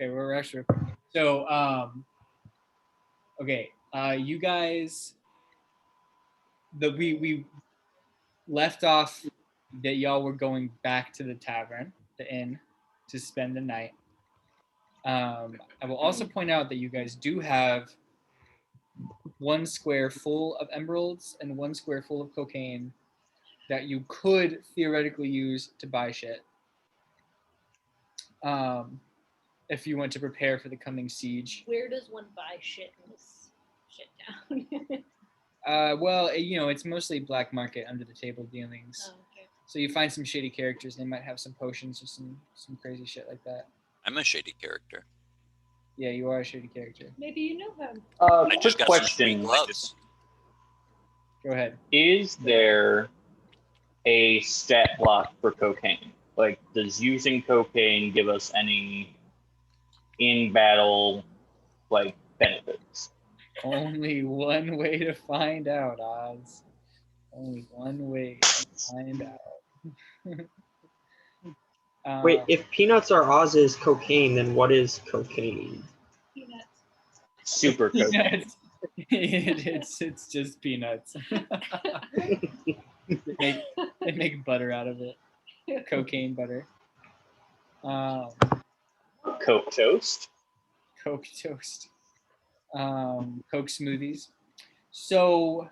Okay, we're extra. So, okay, you guys, we left off that y'all were going back to the tavern, the inn, to spend the night. I will also point out that you guys do have 1 square full of emeralds and 1 square full of cocaine that you could theoretically use to buy shit. If you want to prepare for the coming siege. Where does one buy shit in this shit town? Well, it's mostly black market under the table dealings. Oh, okay. So you find some shady characters. They might have some potions or some crazy shit like that. I'm a shady character. Yeah, you are a shady character. Maybe you know him. I just Quick got some sweet question. gloves. Go ahead. Is there a stat block for cocaine? Like, does using cocaine give us any in-battle, like, benefits? Only one way to find out, Oz. Only one way to find out. Wait, if peanuts are Oz's cocaine, then what is cocaine? Peanuts. Super cocaine. Peanuts. It's just peanuts. they make butter out of it. Cocaine butter. Coke toast. Coke toast. Coke smoothies. So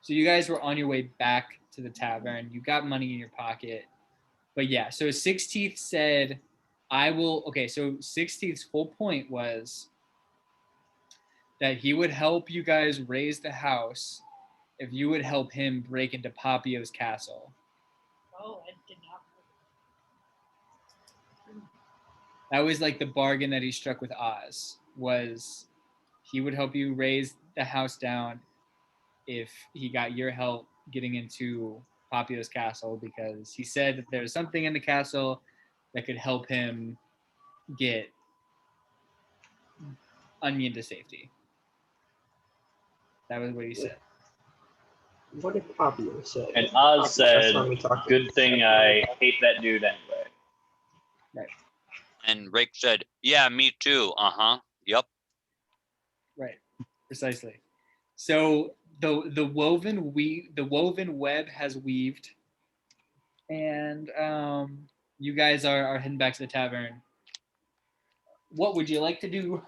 you guys were on your way back to the tavern. You got money in your pocket. But yeah, so Six Teeth said, I will, okay, so Six Teeth's whole point was that he would help you guys raise the house if you would help him break into Papio's castle. Oh, I did not. That was like the bargain that he struck with Oz, was he would help you raise the house down if he got your help getting into Papio's castle, because he said that there's something in the castle that could help him get Onion to safety. That was what he said. What did Papio say? And Oz said, That's when we talked good thing I hate that dude anyway. Right. And Raik said, yeah, me too. Uh-huh. Yup. Right. Precisely. So the woven web has weaved, and you guys are heading back to the tavern. What would you like to do?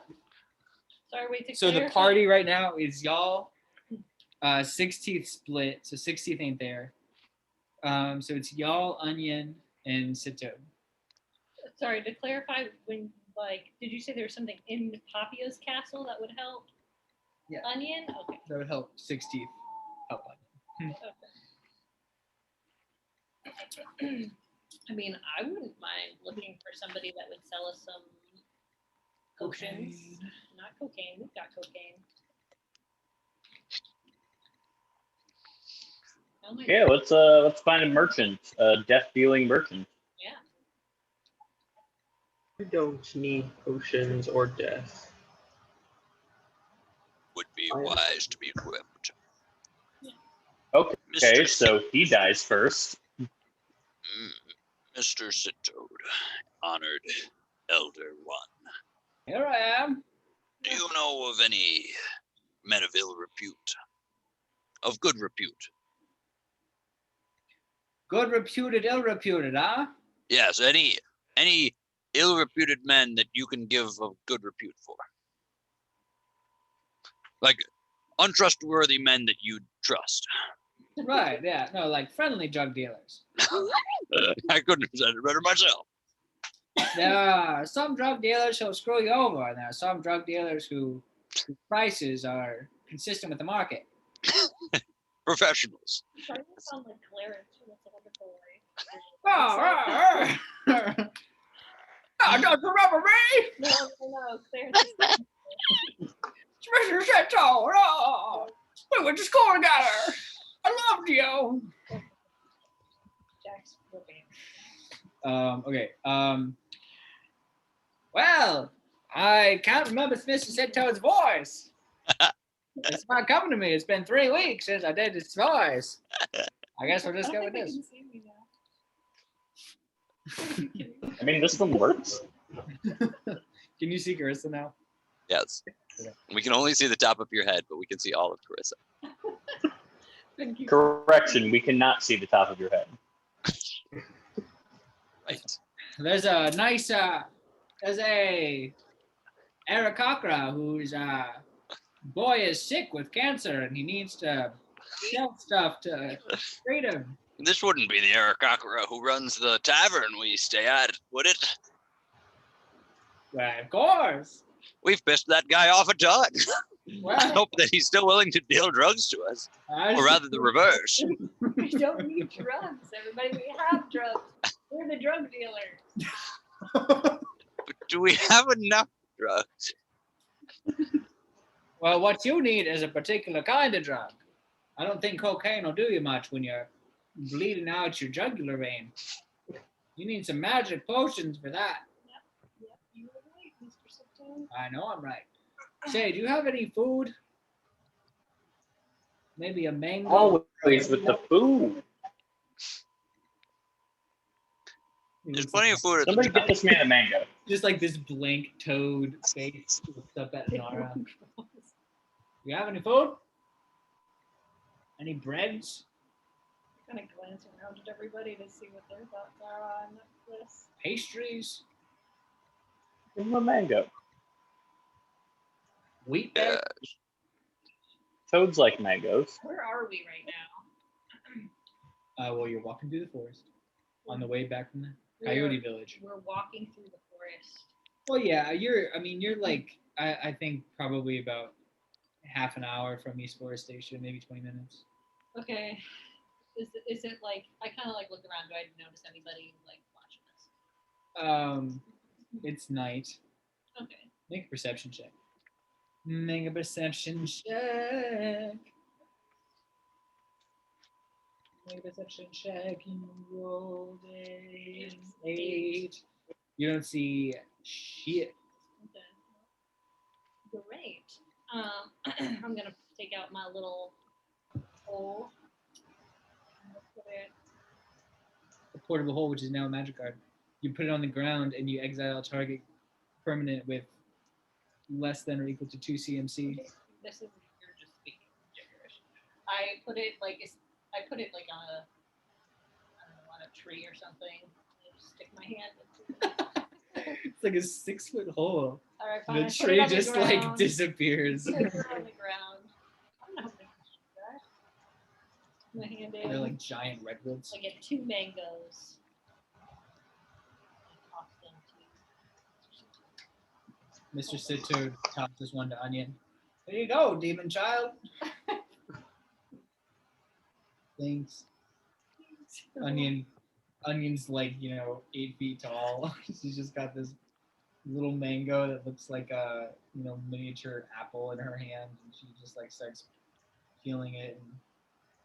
Sorry, wait to So the clarify. party right now is y'all. Six Teeth split, so Six Teeth ain't there. So it's y'all, Onion, and Sito. Sorry, to clarify, when did you say there was something in Papio's castle that would help? Yeah. Onion? Okay. That would help Six Teeth help Onion. Okay. I mean, I wouldn't mind looking for somebody that would sell us some potions. Not cocaine. We've got cocaine. Yeah, let's find a merchant, a death-dealing merchant. Yeah. You don't need potions or death. Would be wise to be equipped. Okay, Mr. so he dies first. Mr. Sitoad, honored Elder One. Here I am. Do you know of any men of ill repute? Of good repute? Good reputed, ill reputed, huh? Yes, any ill-reputed men that you can give a good repute for. Like, untrustworthy men that you trust. Right, yeah. No, like friendly drug dealers. I couldn't have said it better myself. There are some drug dealers who'll screw you over, and there are some drug dealers whose prices are consistent with the market. Professionals. I'm starting to sound like Clarence from It's a Wonderful Life. Oh, don't you remember me? No, Clarence. Mr. Sito, oh, we went to school together. I loved you. Jack's flipping. Okay. Well, I can't remember Mr. Sito's voice. It's not coming to me. It's been 3 weeks since I did his voice. I guess we'll just go with this. I mean, this one works. Can you see Carissa now? Yes. Okay. We can only see the top of your head, but we can see all of Carissa. Thank you. Correction, we cannot see the top of your head. Right. There's a nice there's a Arakakra whose boy is sick with cancer and he needs to sell stuff to treat him. This wouldn't be the Arakakra who runs the tavern we stay at, would it? Well, of course. We've pissed that guy off a ton. I Well, hope that he's still willing to deal drugs to us. Or rather the reverse. We don't need drugs. Everybody, we have drugs. We're the drug dealers. But do we have enough drugs? Well, what you need is a particular kind of drug. I don't think cocaine will do you much when you're bleeding out your jugular vein. You need some magic potions for that. Yep, you were right, Mr. Sipton. I know I'm right. Say, do you have any food? Maybe a mango? Always with the food. There's plenty of food at the Somebody get tavern. this man a mango. Just like this blank toad face looks up at Inara. You have any food? Any breads? Kind of glance around at everybody to see what their thoughts are on this. Pastries? Give him a mango. Wheat Yeah. bread? Toads like mangoes. Where are we right now? Well, you're walking through the forest on the way back from the We're- Coyote Village. We're walking through the forest. Well, yeah, you're like, I think probably about half an hour from East Forest Station, maybe 20 minutes. Okay. Is it like, I kind of like look around. Do I notice anybody like watching this? It's night. Okay. Make a perception check. Make a perception check. Make a perception check. You rolled a 8. You don't see shit. Okay. Great. I'm gonna take out my little hole. I'm gonna put it. A portable hole, which is now a magic card. You put it on the ground and you exile a target permanent with less than or equal to 2 CMC. This is you're just speaking gibberish. I put it like on a I don't know, on a tree or something. I just stick my hand into it. It's like a 6-foot hole. All right, fine. The I put it tree on the just like ground. disappears. I put it on the ground. I don't know how big this is, right? Stick my hand in. They're like giant redwoods. I get 2 mangoes. I toss them to Mr. Sito tosses one to Onion. There you go, demon child. Thanks. Onion's like, 8 feet tall. She's just got this little mango that looks like a, miniature apple in her hand, and she just like starts peeling it and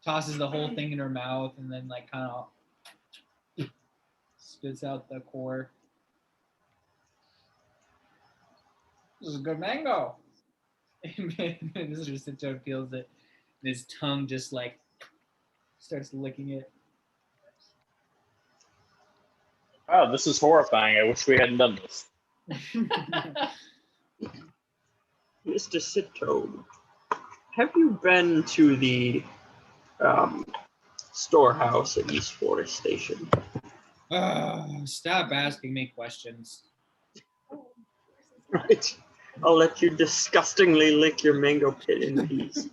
tosses the whole thing in her mouth, and then like kind of spits out the core. This is a good mango. Mr. Sito peels it, and his tongue just like starts licking it. Oh, this is horrifying. I wish we hadn't done this. Mr. Sito, have you been to the storehouse at East Forest Station? Stop asking me questions. Right. I'll let you disgustingly lick your mango pit in peace.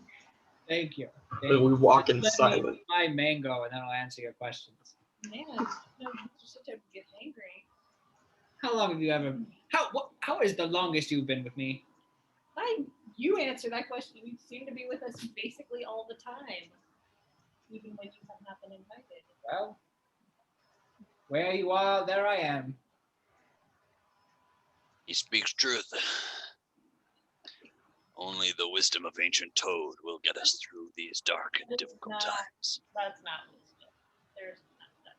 Thank you. But we walk in Let me silence. eat my mango, and then I'll answer your questions. Man, no, just to get angry. How long have you ever? How is the longest you've been with me? You answer that question. You seem to be with us basically all the time, even when you have not been invited. Well, where you are, there I am. He speaks truth. Only the wisdom of ancient Toad will get us through these dark and difficult times. That's not wisdom. There's not that.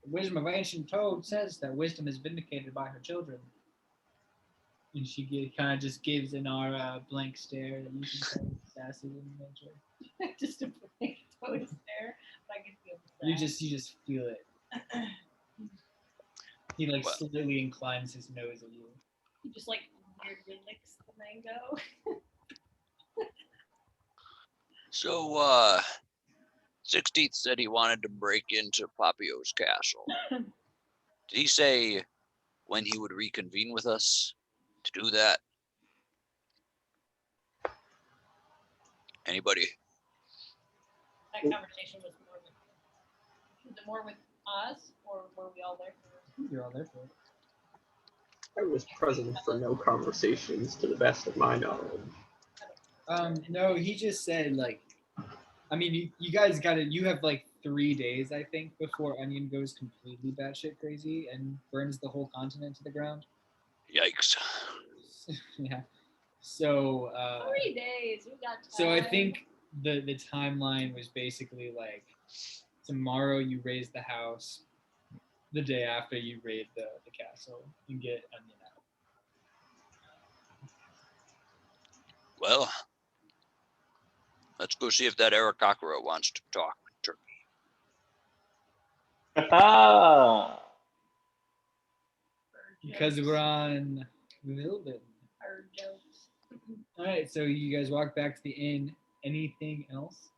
The wisdom of ancient Toad says that wisdom is vindicated by her children. And she kind of just gives Inara a blank stare that you can tell is sassy in nature. Just a blank toad stare. But I can feel the You just feel it. He like Well- slightly inclines his nose at you. He just like weirdly licks the mango. So, 16th said he wanted to break into Papio's castle. Did he say when he would reconvene with us to do that? Anybody? That conversation was more with us, or were we all there for? You're all there for it. I was present for no conversations, to the best of my knowledge. No, he just said like, I mean, you guys got to. You have like 3 days, I think, before Onion goes completely batshit crazy and burns the whole continent to the ground. Yikes. Yeah. So. 3 days. We got time. So I think the timeline was basically like, tomorrow you raise the house, the day after you raid the castle and get Onion out. Well, let's go see if that Arakakara wants to talk to me. Ah, Because we're on Vilden. Our jokes. All right, so you guys walk back to the inn. Anything else?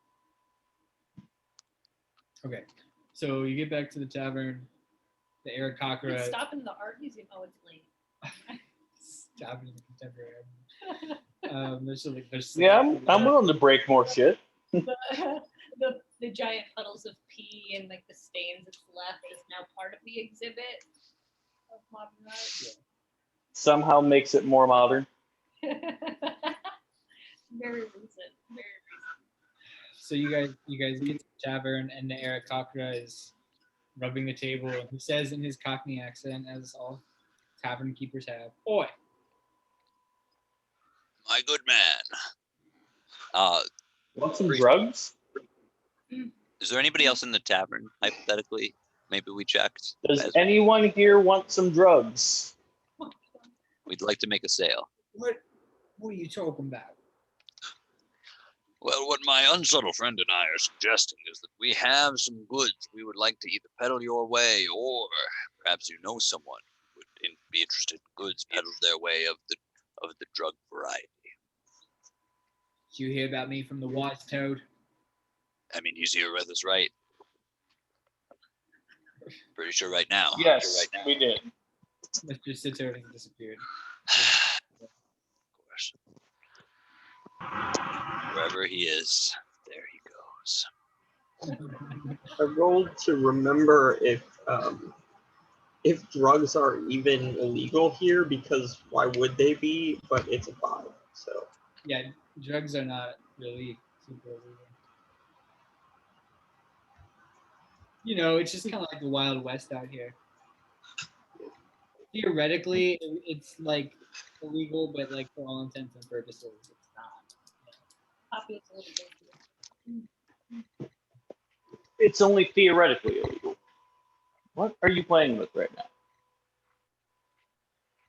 Okay, so you get back to the tavern. The Arakakara. Stop in the art museum. Oh, it's late. Tavern in the contemporary. There's yeah, I'm willing to break more shit. The giant puddles of pee and like the stains that's left is now part of the exhibit of modern art. Somehow makes it more modern. Very recent. Very recent. So you guys get to the tavern, and the Arakakara is rubbing the table, and he says in his Cockney accent, as all tavern keepers have, "Oi." My good man. Want some drugs? Is there anybody else in the tavern, hypothetically? Maybe we checked. Does anyone here want some drugs? We'd like to make a sale. What are you talking about? Well, what my unsubtle friend and I are suggesting is that we have some goods we would like to either peddle your way, or perhaps you know someone who would be interested in goods peddled their way of the drug variety. Did you hear about me from the Wise Toad? I mean, he's here with us, right? Pretty sure right now. Yes, we did. Mr. Sitoad has disappeared. Of course. Wherever he is, there he goes. I rolled to remember if drugs are even illegal here, because why would they be? But it's a 5, so. Yeah, drugs are not really super illegal. You know, it's just kind of like the Wild West out here. Theoretically, it's like illegal, but like for all intents and purposes, it's not. Poppy is a little bit. It's only theoretically illegal. What are you playing with right now?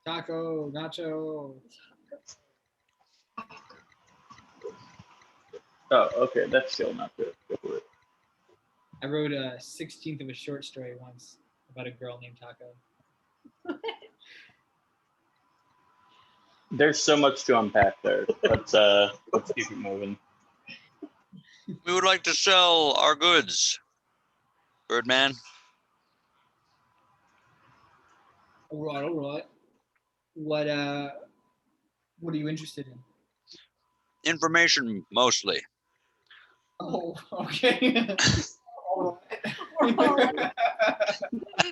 Taco, nacho. Oh, okay, that's still not good. Go for it. I wrote a 16th of a short story once about a girl named Taco. There's so much to unpack there. Let's keep it moving. We would like to sell our goods, Birdman. All right. What are you interested in? Information, mostly. Oh, okay.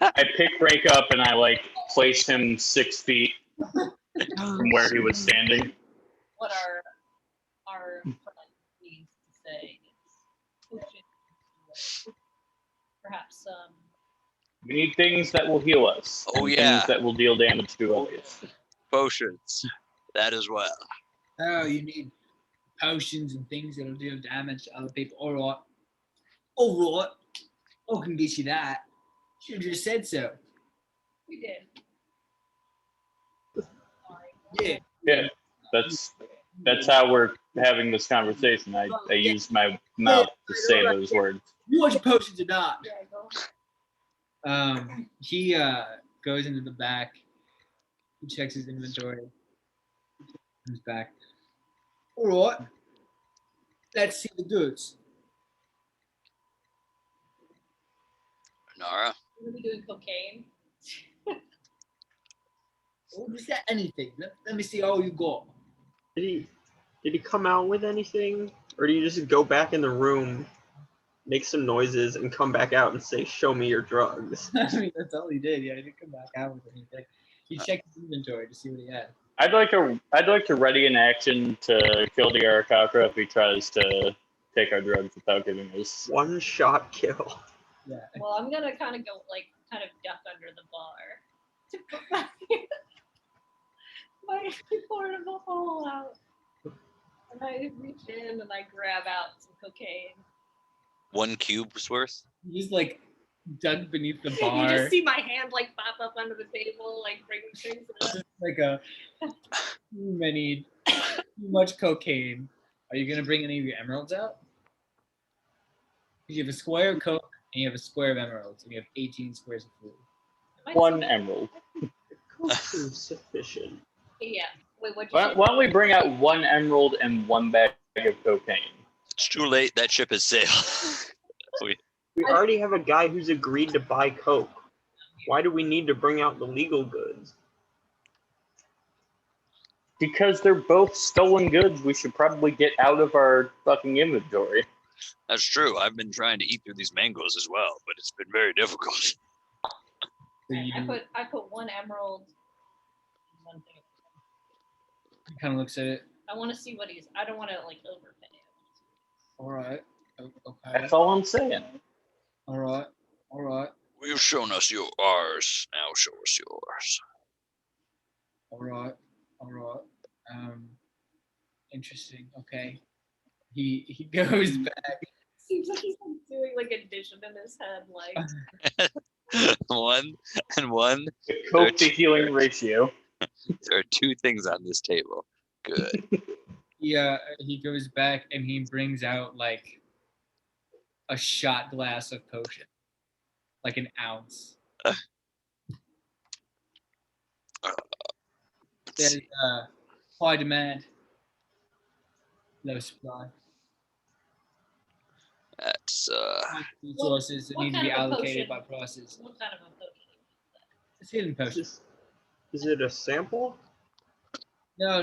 I pick Raik up and I place him 6 feet from where he was standing. What our friend needs to say is perhaps We need things that will heal us. Oh, and yeah. Things that will deal damage to others. Potions, that as well. Oh, you need potions and things that'll do damage to other people. All right. I can get you that. Should have just said so. we did. Yeah. Yeah, that's how we're having this conversation. I use my mouth to say those words. You want your potions or not? Yeah, go. He goes into the back He checks his inventory. Comes back. All right. Let's see the goods. Inara, We're gonna be doing cocaine. Oh, is that anything? Let me see all you got. Did he come out with anything, or do you just go back in the room, make some noises, and come back out and say, "Show me your drugs"? I mean, that's all he did. Yeah, he didn't come back out with anything. He checked his inventory to see what he had. I'd like to ready an action to kill the Arakakra if he tries to take our drugs without giving us. One shot kill. Well, I'm gonna kind of go like kind of duck under the bar to put my portable hole out, and I reach in and I grab out some cocaine. 1 cube's worth. He's like dug beneath the You bar. just see my hand like pop up under the table, like bringing things up. Just like too much cocaine. Are you gonna bring any of your emeralds out? You have a square of coke and you have a square of emeralds, and you have 18 squares of food. One emerald. Coke seems sufficient. Yeah. Wait, what'd you Why say? don't we bring out 1 emerald and 1 bag of cocaine? It's too late. That ship has sailed. We already have a guy who's agreed to buy coke. Why do we need to bring out the legal goods? Because they're both stolen goods, we should probably get out of our fucking inventory. That's true. I've been trying to eat through these mangoes as well, but it's been very difficult. I put 1 emerald. In one thing. He kind of looks at it. I want to see what he's. I don't want to like overpay. All right. Okay. That's all I'm saying. All right. All right. You've shown us yours. Now show us yours. All right. All right. Interesting. Okay. He goes back. Seems like he's like doing like addition in his head, like. 1 and 1. The coke to healing ratio. There are 2 things on this table. Good. He goes back and he brings out like a shot glass of potion, like an ounce. There's high demand, low supply. That's Resources that What need to kind be of a allocated potion? by prices. What kind of a potion? It's hidden potion. Is it a sample? No.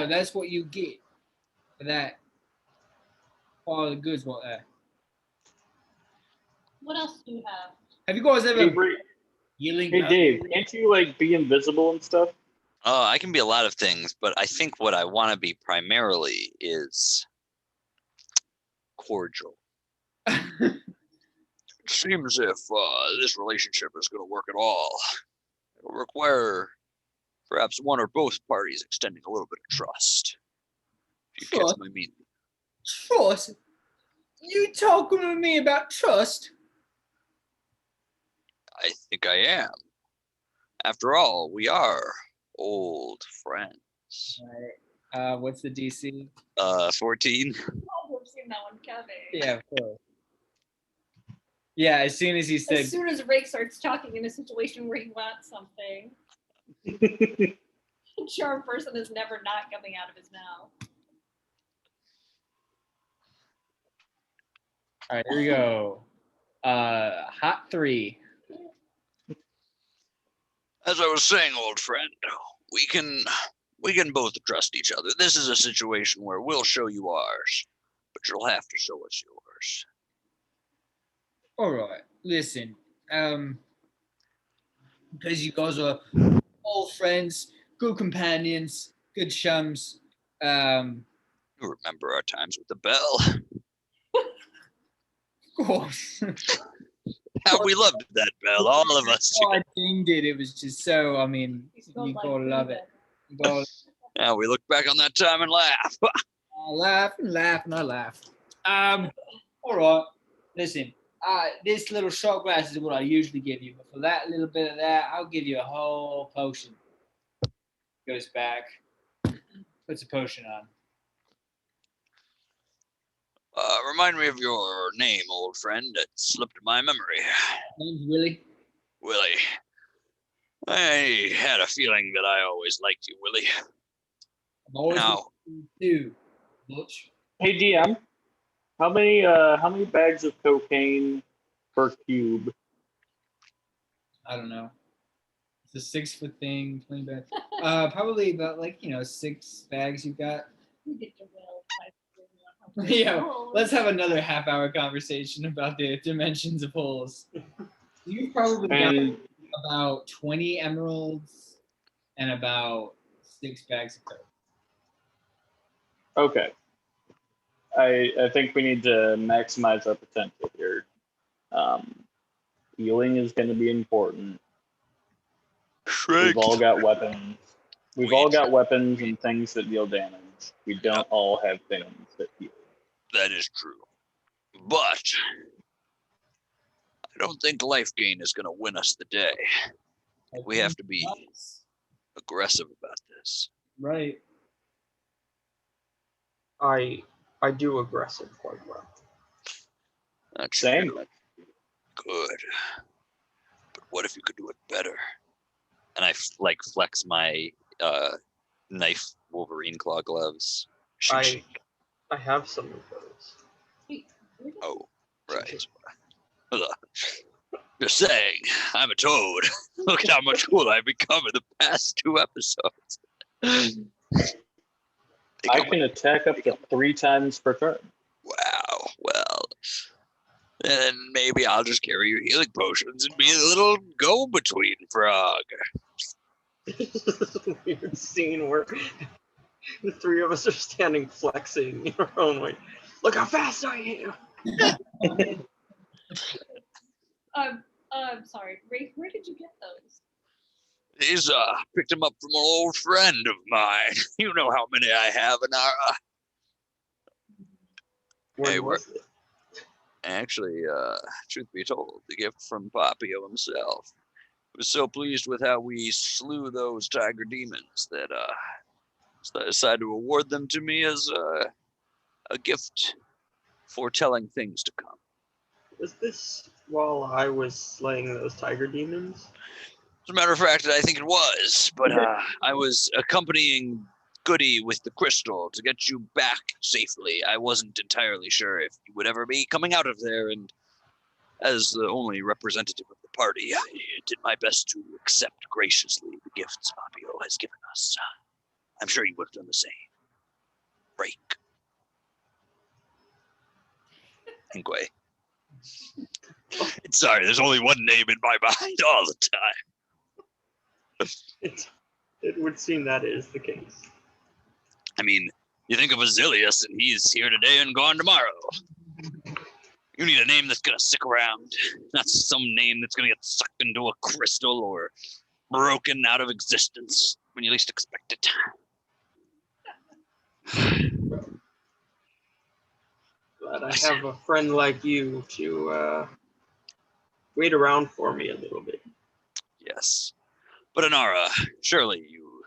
That's what you get for that. All the goods what there. What else do you have? Have you guys ever healing? Hey Dave, can't you like be invisible and stuff? I can be a lot of things, but I think what I want to be primarily is cordial. It seems if this relationship is going to work at all, it'll require perhaps one or both parties extending a little bit of trust. If you catch my meaning. Trust? You talking to me about trust? I think I am. After all, we are old friends. Right. What's the DC? 14. Oh, we've seen that one coming. Yeah, of course. Yeah, as soon as he said, As soon as Raik starts talking in a situation where he wants something, the charm person is never not coming out of his mouth. all right, here we go. Hot 3. As I was saying, old friend, we can both trust each other. This is a situation where we'll show you ours, but you'll have to show us yours. All right, listen. Because you guys are old friends, good companions, good chums. You remember our times with the bell? Of course. How we loved that bell, all of us. Oh, I dinged it. It was just so. I mean, you gotta love it. You gotta Yeah, we look back on that time and laugh. laugh and laugh and I laugh. All right. Listen, this little shot glass is what I usually give you, but for that little bit of that, I'll give you a whole potion. Goes back, puts a potion on. Remind me of your name, old friend. It slipped my memory. Name's Willie. Willie. I had a feeling that I always liked you, Willie. I'm always Now, too. Butch. Hey DM, how many bags of cocaine per cube? I don't know. It's a 6-foot thing, 20 bags. Probably about 6 bags you got. We get to will by figuring out how big Yeah, the hole let's is. have another half-hour conversation about the dimensions of holes. You've probably got And about 20 emeralds and about 6 bags of coke. okay, I think we need to maximize our potential here. Healing is going to be important. Shrek. We've all got weapons. We've all got weapons and things that deal damage. We don't all have things that heal. That is true. But I don't think life gain is going to win us the day. We have to be aggressive about this. Right. I do aggressive quite well. That's Same. good. But what if you could do it better? And I flex my knife Wolverine claw gloves. I have some of those. Wait, where did- Oh, right. Just saying, I'm a toad. Look at how much cooler I've become in the past 2 episodes. I can attack up to 3 times per turn. Wow. Well, then maybe I'll just carry your healing potions and be a little go-between frog. Weird scene where the 3 of us are standing flexing in our own way. Look how fast I am! Sorry, Raik, where did you get those? These picked them up from an old friend of mine. You know how many I have, Inara. When Hey, was it? Actually, truth be told, the gift from Papio himself. He was so pleased with how we slew those tiger demons that so I decided to award them to me as a gift foretelling things to come. Was this while I was slaying those tiger demons? As a matter of fact, I think it was, but I was accompanying Goody with the crystal to get you back safely. I wasn't entirely sure if you would ever be coming out of there, and as the only representative of the party, I did my best to accept graciously the gifts Papio has given us. I'm sure you would have done the same. Raik. Anyway. Sorry, there's only one name in my mind all the time. It would seem that is the case. I mean, you think of Azilius and he's here today and gone tomorrow. You need a name that's gonna stick around, not some name that's gonna get sucked into a crystal or broken out of existence when you least expect it. Glad I have a friend like you to wait around for me a little bit. Yes. But Inara, surely you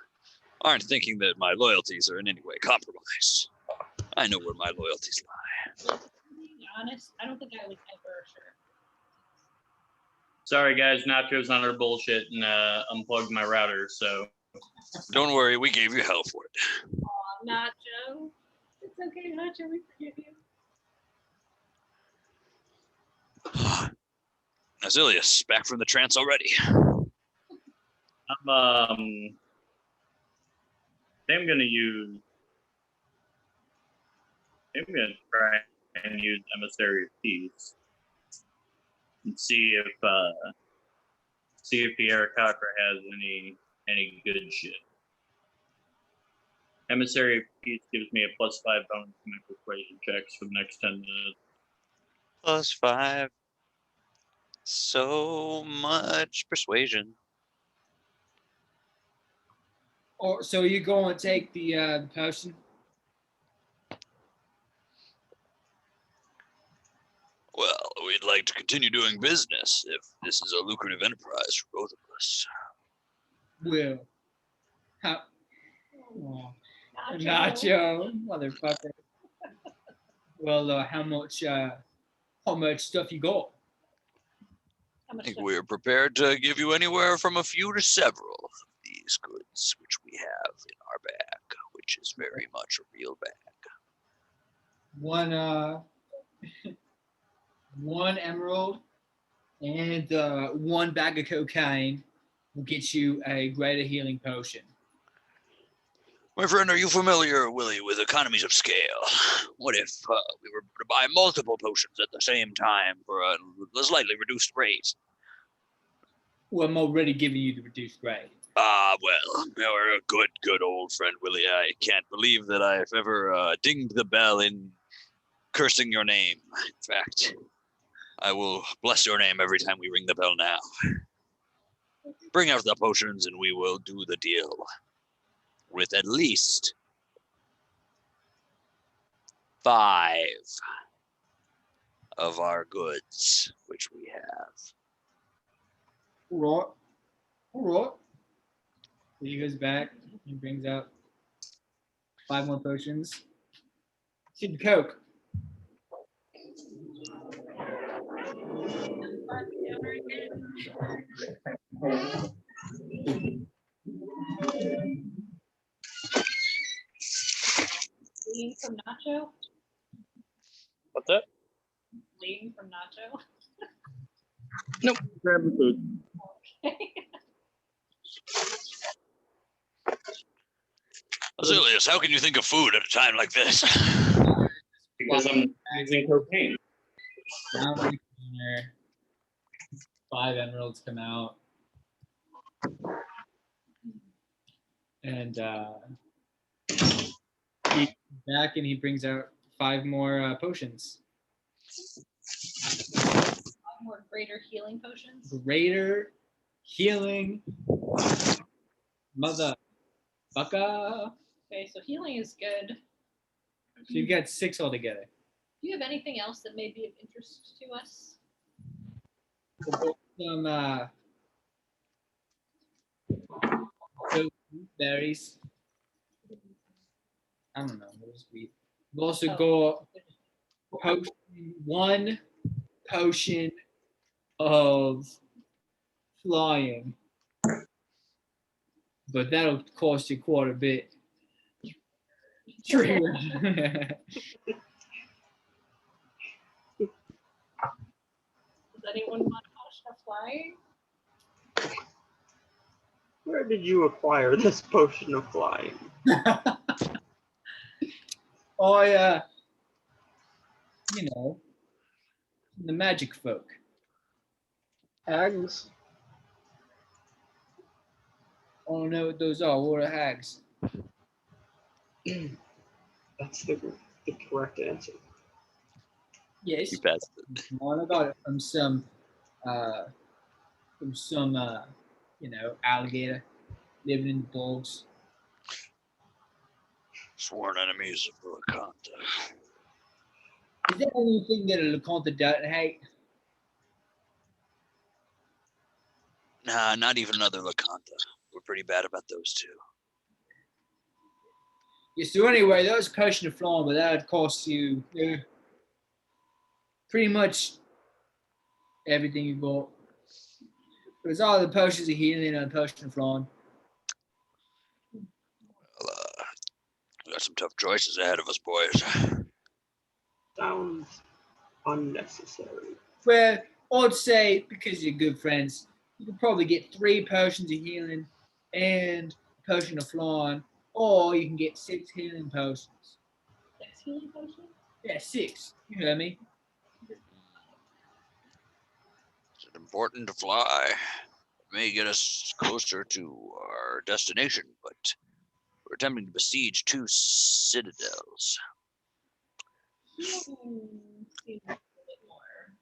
aren't thinking that my loyalties are in any way compromised. I know where my loyalties lie. Being honest, I don't think I was ever sure. Sorry, guys. Nacho's on her bullshit and unplugged my router. So Don't worry, we gave you hell for it. Aw, Nacho. It's okay, Nacho. We forgive you. Azilius, back from the trance already. I'm gonna try and use Emissary of Peace and see if Pierre Cocker has any good shit. Emissary of Peace gives me a +5 bonus to make persuasion checks for the next 10 minutes. +5. So much persuasion. Or so you go and take the potion. Well, we'd like to continue doing business if this is a lucrative enterprise for both of us. Will. How? Oh, Nacho. Nacho, motherfucker. Well, how much stuff you got? How I much? think do- we're prepared to give you anywhere from a few to several of these goods, which we have in our bag, which is very much a real bag. One emerald and one bag of cocaine will get you a greater healing potion. My friend, are you familiar, Willie, with economies of scale? What if we were to buy multiple potions at the same time for a slightly reduced rate? Well, I'm already giving you the reduced rate. Ah, well, you're a good old friend, Willie. I can't believe that I've ever dinged the bell in cursing your name. In fact, I will bless your name every time we ring the bell now. Bring out the potions and we will do the deal. With at least 5 of our goods, which we have. All right. He goes back and brings out 5 more potions. Shoot the coke. Lean from Nacho. What's that? Lean from Nacho. Nope. Grab the food. Azilius, how can you think of food at a time like this? Because I'm using cocaine. Now the corner, 5 emeralds come out. And he comes back and he brings out 5 more potions. 5 more greater healing potions. Greater healing motherfucker. Okay, so healing is good. So you've got 6 altogether. Do you have anything else that may be of interest to us? Some berries. I don't know. Those wheat. We've also got one potion of flying, but that'll cost you quite a bit. Trigger. Does anyone want to potion of flying? Where did you acquire this potion of flying? The magic folk. Hags? I don't know what those are. What are hags? That's the correct answer. Yes. You passed it. I got it from some alligator living in the bogs. Sworn enemies of Lakanta. Is there anything that a Lakanta doesn't hate? Nah, not even another Lakanta. We're pretty bad about those two. Yeah, so anyway, that was potion of flying, but that would cost you pretty much everything you got. It was all the potions of healing and the potion of flying. Well, we got some tough choices ahead of us, boys. Sounds unnecessary. Well, I'd say because you're good friends, you could probably get 3 potions of healing and a potion of flying, or you can get 6 healing potions. 6 healing potions? Yeah, 6. You heard me. Is it important to fly? It may get us closer to our destination, but we're attempting to besiege 2 citadels. Healing seems a bit more.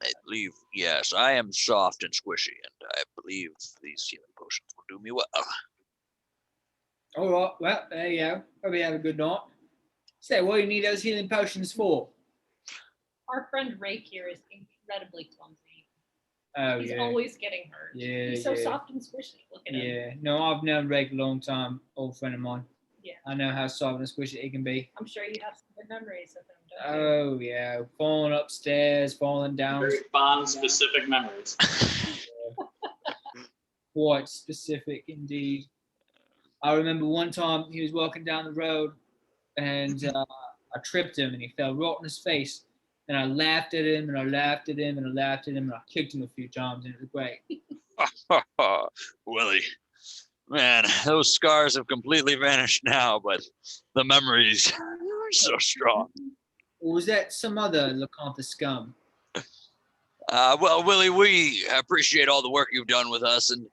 I believe, yes, I am soft and squishy, and I believe these healing potions will do me well. All right, well, there you go. Probably have a good night. Say, what do you need those healing potions for? Our friend Raik here is incredibly clumsy. Oh, He's yeah. always getting hurt. Yeah, He's so yeah. soft and squishy. Look at him. Yeah, no, I've known Raik a long time, old friend of mine. Yeah. I know how soft and squishy he can be. I'm sure you have some good memories of him, Oh yeah, falling upstairs, falling down. Very fond, specific memories. Quite specific indeed. I remember one time he was walking down the road, and I tripped him, and he fell right on his face. And I laughed at him, and I laughed at him, and I laughed at him, and I kicked him a few times, and it was great. Willie, man, those scars have completely vanished now, but the memories are so strong. Or was that some other LeConte scum? Well, Willie, we appreciate all the work you've done with us, and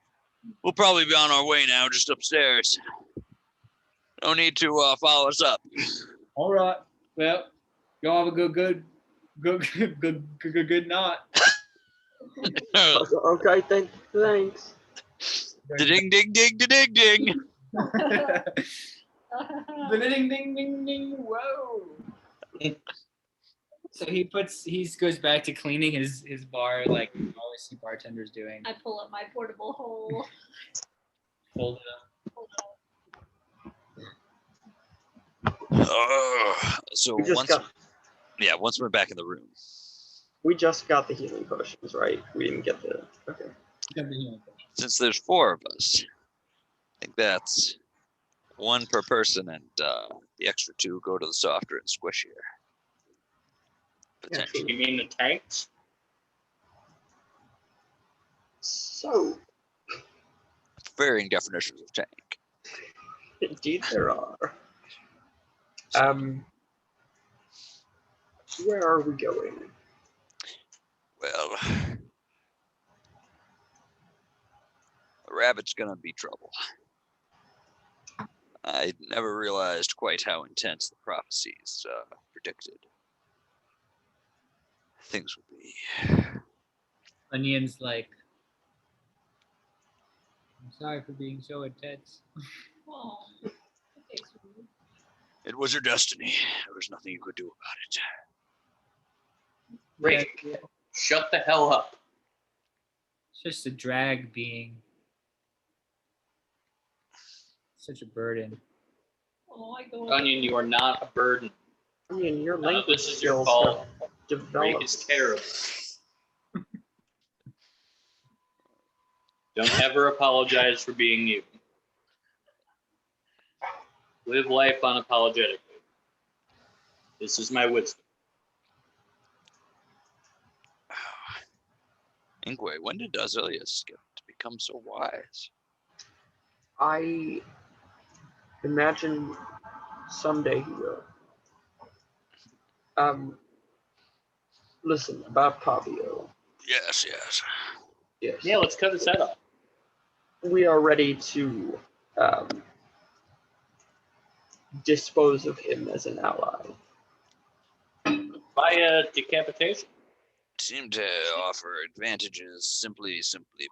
we'll probably be on our way now, just upstairs. No need to follow us up. All right. Well, y'all have a good night. Okay, thanks. Ding, ding, ding, ding, ding. Ding ding ding ding. Whoa. So he goes back to cleaning his bar like you always see bartenders doing. I pull up my portable hole. Fold it up. So We just once we're back in the room. We just got the healing potions, right? We didn't get the. Okay. Since there's 4 of us, I think that's 1 per person, and the extra 2 go to the softer and squishier. Potentially. You mean the tanks? So, Varying definitions of tank. indeed there are. Where are we going? Well, a rabbit's gonna be trouble. I never realized quite how intense the prophecies predicted things would be. Onion's like, I'm sorry for being so intense. Oh, okay, sweetie. It was your destiny. There was nothing you could do about it. Raik, shut the hell up. It's just a drag being such a burden. Oh, I go. Onion, you are not a burden. I mean, your language This is your skills fault. have Raik developed. is terrible. Don't ever apologize for being you. Live life unapologetically. This is my wisdom. Ingwe, when did Azilius get to become so wise? I imagine someday he will. Listen, about Pavio. Yes. Yes. Yeah, let's cut his head off. We are ready to dispose of him as an ally. Via decapitation. Seem to offer advantages simply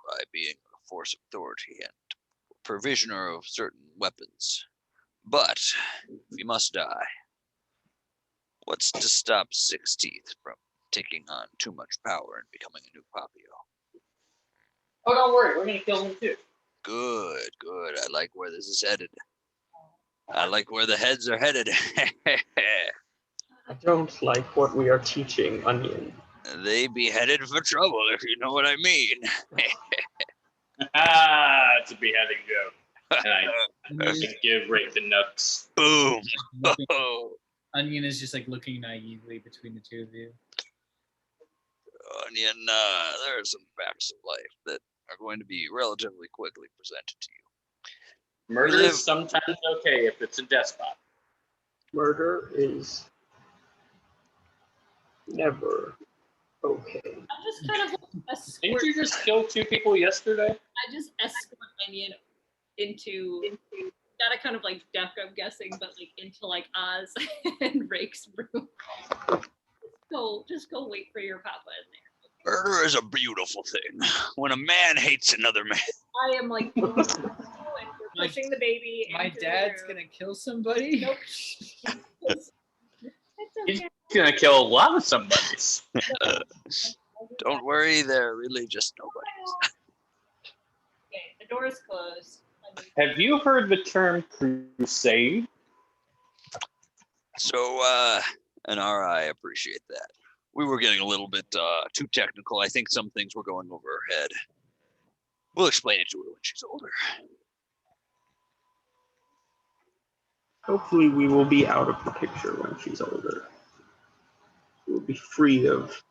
by being a force of authority and provisioner of certain weapons. But if you must die, what's to stop 6 Teeth from taking on too much power and becoming a new Papio? Oh, don't worry, we're gonna kill him too. Good. I like where this is headed. I like where the heads are headed. I don't like what we are teaching, Onion. They be headed for trouble, if you know what I mean. It's a beheading joke. And I give Raik the nuts. Boom. Onion is just like looking naively between the two of you. Onion, there are some facts of life that are going to be relatively quickly presented to you. Murder is sometimes okay if it's a despot. Murder is never okay. I just kind of escort. Didn't you just kill 2 people yesterday? I just escort Onion into not a kind of like duck, I'm guessing, but like into like Oz and Raik's room. Just go wait for your papa in there. Murder is a beautiful thing. When a man hates another man. I am like, and we're pushing the baby. My into the dad's room. gonna kill somebody. Nope. It's He's okay. gonna kill a lot of somebodies. Don't worry, they're really just nobodies. Okay, the door is closed. Have you heard the term crusade? So, Inara, I appreciate that. We were getting a little bit too technical. I think some things were going over her head. We'll explain it to her when she's older. Hopefully we will be out of the picture when she's older. We'll be free of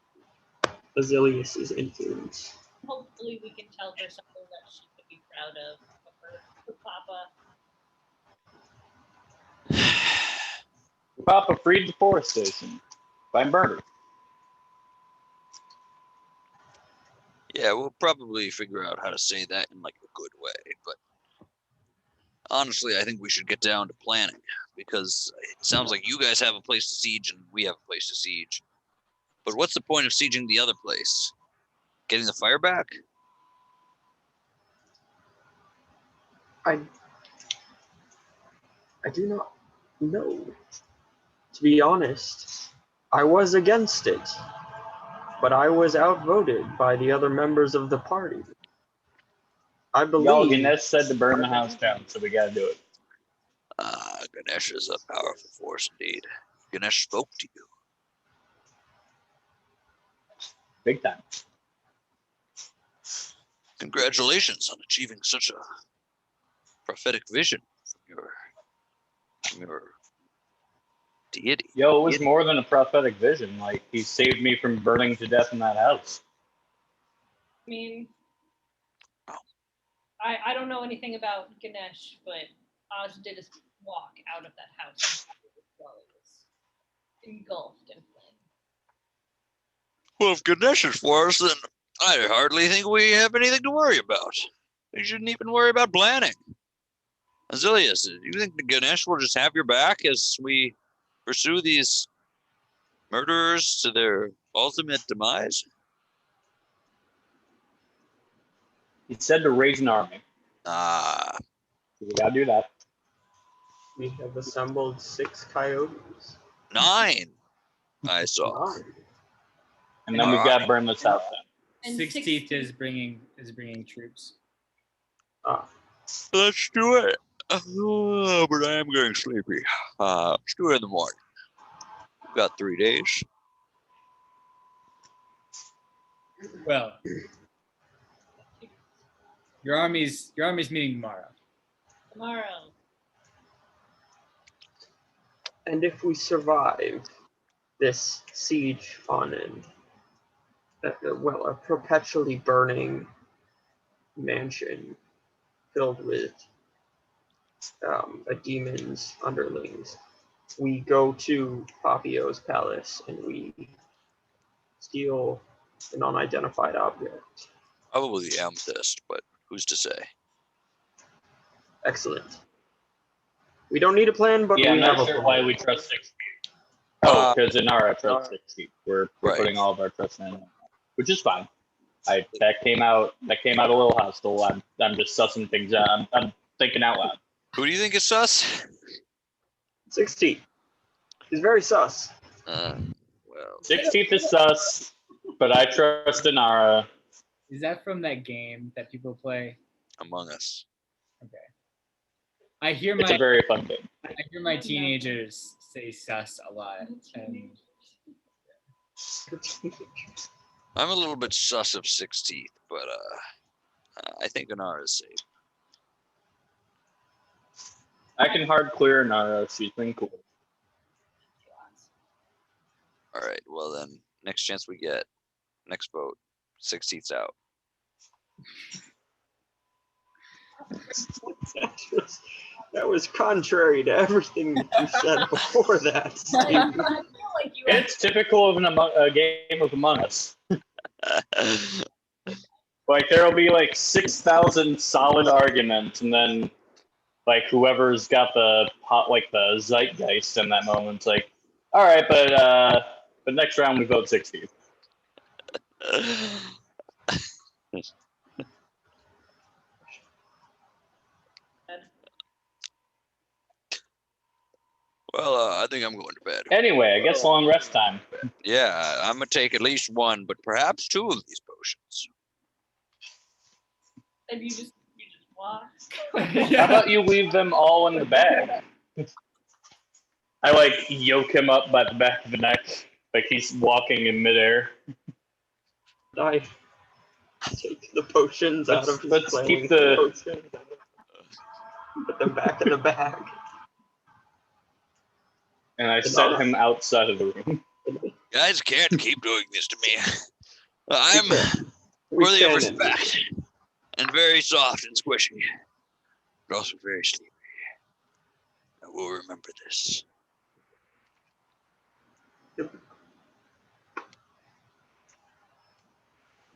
Azilius's influence. Hopefully we can tell her something that she could be proud of her Papa. Papa freed the forest station by murder. Yeah, we'll probably figure out how to say that in like a good way, but honestly, I think we should get down to planning because it sounds like you guys have a place to siege and we have a place to siege. But what's the point of sieging the other place? Getting the fire back? I do not know. To be honest, I was against it, but I was outvoted by the other members of the party. I believe. Ganesh said to burn the house down, so we gotta do it. Ganesh is a powerful force indeed. Ganesh spoke to you. Big time. Congratulations on achieving such a prophetic vision from your deity. Yo, it was more than a prophetic vision. Like, he saved me from burning to death in that house. I mean, I don't know anything about Ganesh, but Oz did his walk out of that house while it was engulfed in flame. Well, if Ganesh is for us, then I hardly think we have anything to worry about. We shouldn't even worry about planning. Azilius, do you think the Ganesh will just have your back as we pursue these murderers to their ultimate demise? He said to raise an army. Ah. We gotta do that. We have assembled 6 coyotes. 9, I saw. 9. And then we've got to burn this house down. And 16th is bringing troops. Let's do it. Oh, but I am getting sleepy. Let's do it in the morning. We've got 3 days. Well, your army's meeting tomorrow. Tomorrow. And if we survive this siege on a perpetually burning mansion filled with a demon's underlings, we go to Papio's palace and we steal an unidentified object. Probably the amethyst, but who's to say? Excellent. We don't need a plan, but Yeah, we I'm have not a sure plan. why we trust 6 feet. Oh, because Inara trusts 6 feet. We're Right. putting all of our trust in it, which is fine. That came out a little hostile. I'm just sussing things out. I'm thinking out loud. Who do you think is sus? 6 feet. He's very sus. Well, 6 feet is sus, but I trust Inara. Is that from that game that people play? Among Us. Okay. I hear It's a very fun game. my teenagers say sus a lot. And I'm a little bit sus of 6 teeth, but I think Inara is safe. I can hard clear Inara. She's been cool. All right. Well, then, next chance we get, next vote, 6 teeth's out. That was contrary to everything that you said before that, I Steve. feel like you It's typical of a game of Among Us. Like, there'll be like 6,000 solid arguments, and then like whoever's got the zeitgeist in that moment's like, all right, but next round we vote 60. Well, I think I'm going to bed. Anyway, I guess long rest time. Yeah, I'm gonna take at least 1, but perhaps 2 of these potions. and you just walk. How about you leave them all in the bag? I like yoke him up by the back of the neck, like he's walking in midair. I take the potions out of his Let's flailing keep the- potions. Put them back in the bag. And I set him outside of the room. Guys can't keep doing this to me. I'm We worthy of can respect and very soft and squishy, but also very sleepy. I will remember this.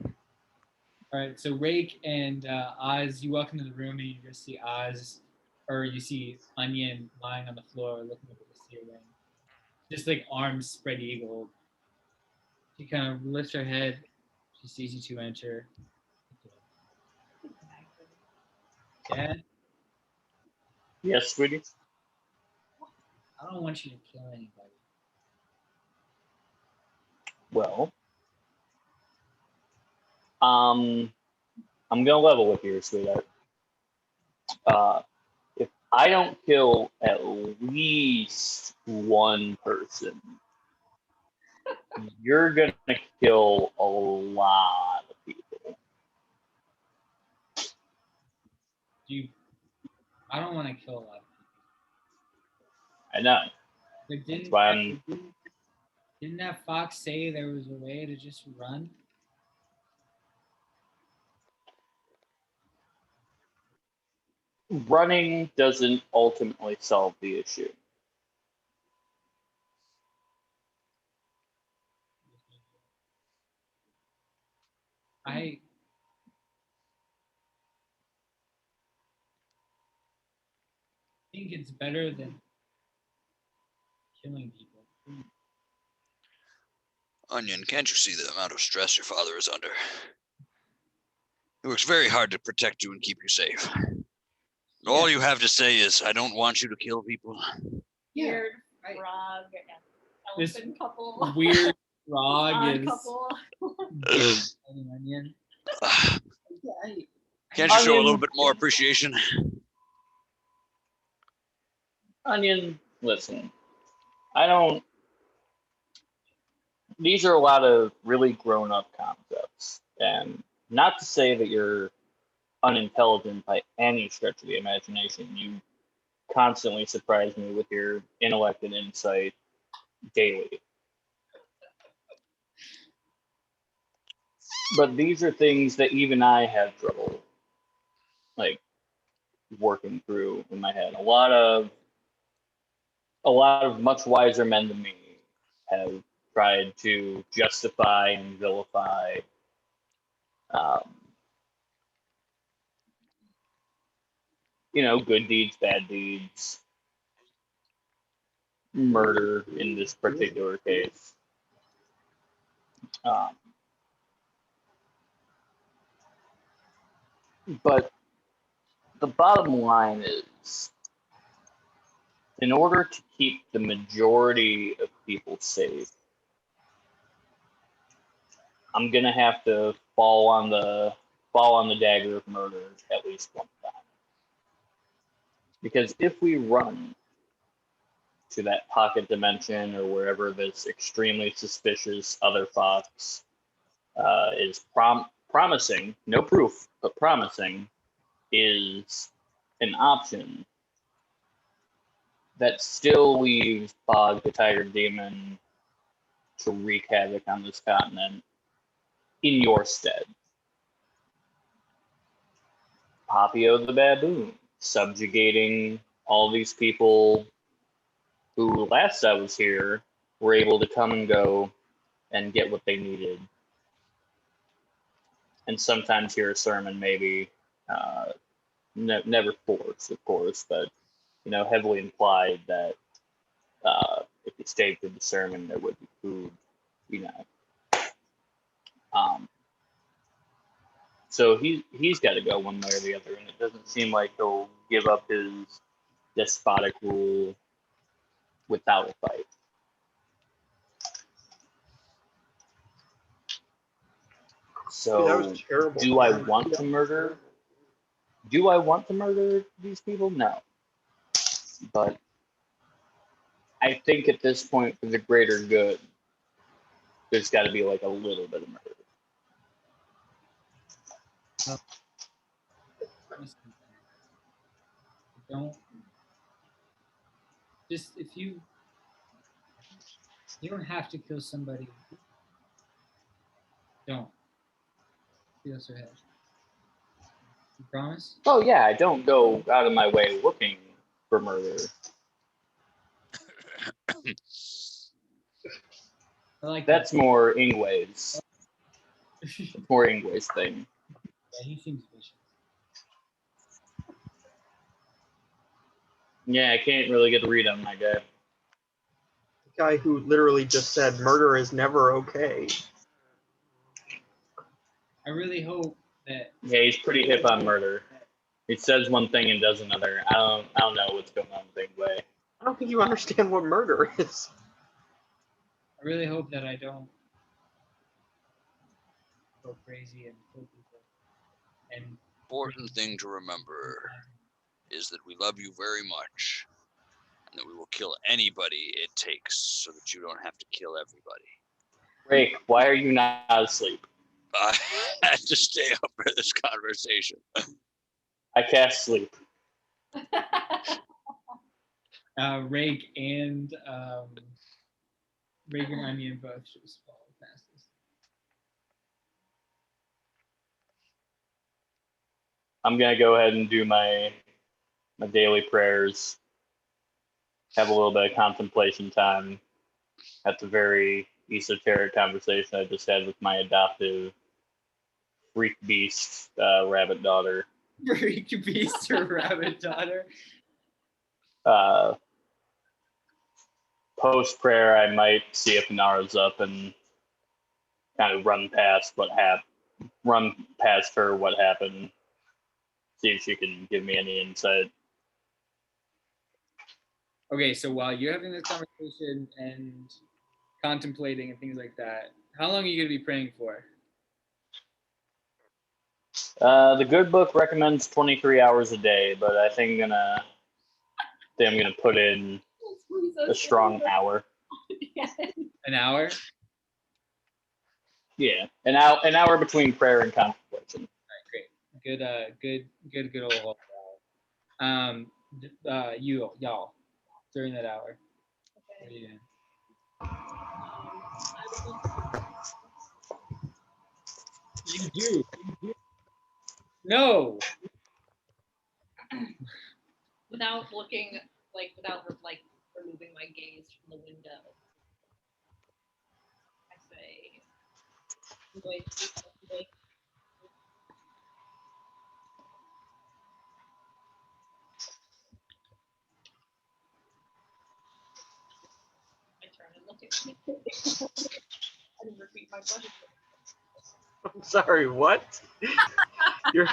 All right, so Raik and Oz, you walk into the room and you just see Oz, or you see Onion lying on the floor looking up at the ceiling, just like arms spread eagle. She kind of lifts her head. She sees you two enter. Dad, Yes, sweetie. I don't want you to kill anybody. Well, I'm gonna level with you, sweetheart. If I don't kill at least one person, you're gonna kill a lot of people. I don't want to kill a lot of people. I know. But That's why I'm. didn't that fox say there was a way to just run? Running doesn't ultimately solve the issue. I think it's better than killing people. Onion, can't you see the amount of stress your father is under? He works very hard to protect you and keep you safe. All you have to say is, I don't want you to kill people. Weird right. frog and This elephant couple. Weird frog Odd is couple. onion. Can't you show a little bit more appreciation? Onion, listen. I don't. These are a lot of really grown-up concepts, and not to say that you're unintelligent by any stretch of the imagination. You constantly surprise me with your intellect and insight daily. But these are things that even I have trouble, like, working through in my head. A lot of much wiser men than me have tried to justify and vilify good deeds, bad deeds, murder in this particular case. But the bottom line is, in order to keep the majority of people safe, I'm gonna have to fall on the dagger of murder at least one time. Because if we run to that pocket dimension or wherever this extremely suspicious other fox is promising, no proof, but promising, is an option, that still leaves Bog the Tiger Demon to wreak havoc on this continent in your stead. Papio the Baboon, subjugating all these people who, last I was here, were able to come and go and get what they needed. And sometimes hear a sermon, maybe, never forced, of course, but, heavily implied that if you stayed through the sermon, there would be food, So he's got to go one way or the other, and it doesn't seem like he'll give up his despotic rule without a fight. So That was terrible. do I want to murder? Do I want to murder these people? No. But I think at this point, for the greater good, there's got to be like a little bit of murder. Don't just if you don't have to kill somebody. Don't. Feel so head. You promise? Oh yeah, I don't go out of my way looking for murder. I like That's more Ingwe's. It's more Ingwe's thing. Yeah, he seems vicious. Yeah, I can't really get a read on that guy. The guy who literally just said murder is never okay. I really hope that Yeah, he's pretty hip on murder. He says one thing and does another. I don't know what's going on with Ingwe. I don't think you understand what murder is. I really hope that I don't go crazy and kill people. And Important thing to remember is that we love you very much, and that we will kill anybody it takes so that you don't have to kill everybody. Raik, why are you not asleep? I had to stay up for this conversation. I cast sleep. Raik and Onion both just fall past this. I'm gonna go ahead and do my daily prayers. Have a little bit of contemplation time at the very esoteric conversation I just had with my adoptive freak beast rabbit daughter. Freak beast or rabbit daughter. Post prayer, I might see if Inara's up and kind of run past her what happened. See if she can give me any insight. Okay, so while you're having this conversation and contemplating and things like that, how long are you gonna be praying for? The good book recommends 23 hours a day, but I think I'm gonna put in a strong hour. An hour? Yeah, an hour between prayer and contemplation. Great. Good old y'all during that hour. What are you doing? You do. No. Without looking, without removing my gaze from the window, I say, wait. I turn and look at you. I didn't repeat my question. I'm sorry, what? You're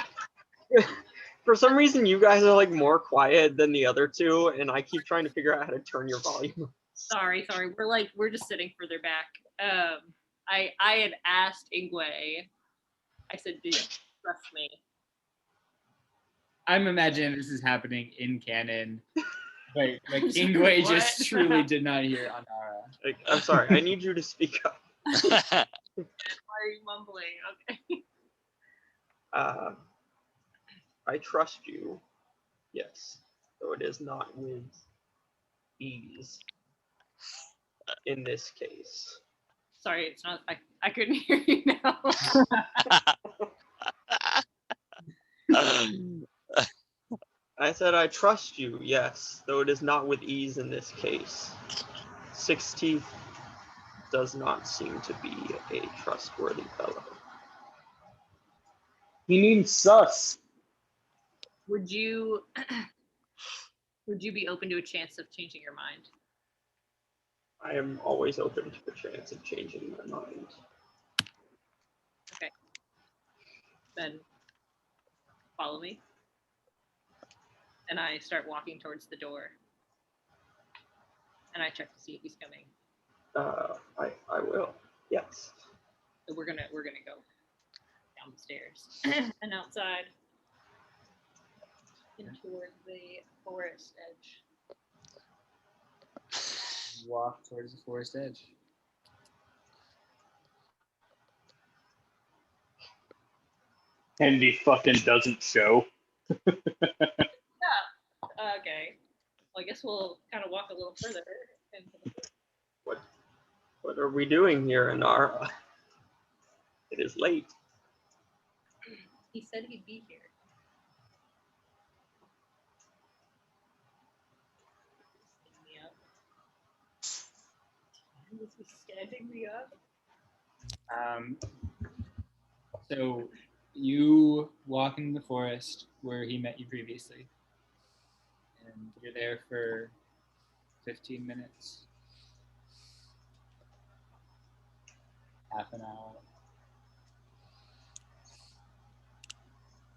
for some reason you guys are like more quiet than the other two, and I keep trying to figure out how to turn your volume. Sorry. We're just sitting further back. I had asked Ingwe. I said, "Do you trust me?" I'm imagining this is happening in canon. Like Ingwe just truly did not hear Inara. Like, I'm sorry, I need you to speak up. Why are you mumbling? Okay. I trust you, yes, though it is not with ease in this case. Sorry, it's not. I couldn't hear you now. I said I trust you, yes, though it is not with ease in this case. 16th does not seem to be a trustworthy fellow. He means sus. Would you be open to a chance of changing your mind? I am always open to the chance of changing my mind. Okay. Then follow me. And I start walking towards the door. And I check to see if he's coming. I will. Yes. So we're gonna go down the stairs and outside and toward the forest edge. walk towards the forest edge. And he fucking doesn't show. Okay. Well, I guess we'll kind of walk a little further into the What are we doing here, Inara? It is late. He said he'd be here. Standing me up. Is he standing me up? So you walk into the forest where he met you previously, and you're there for 15 minutes, half an hour,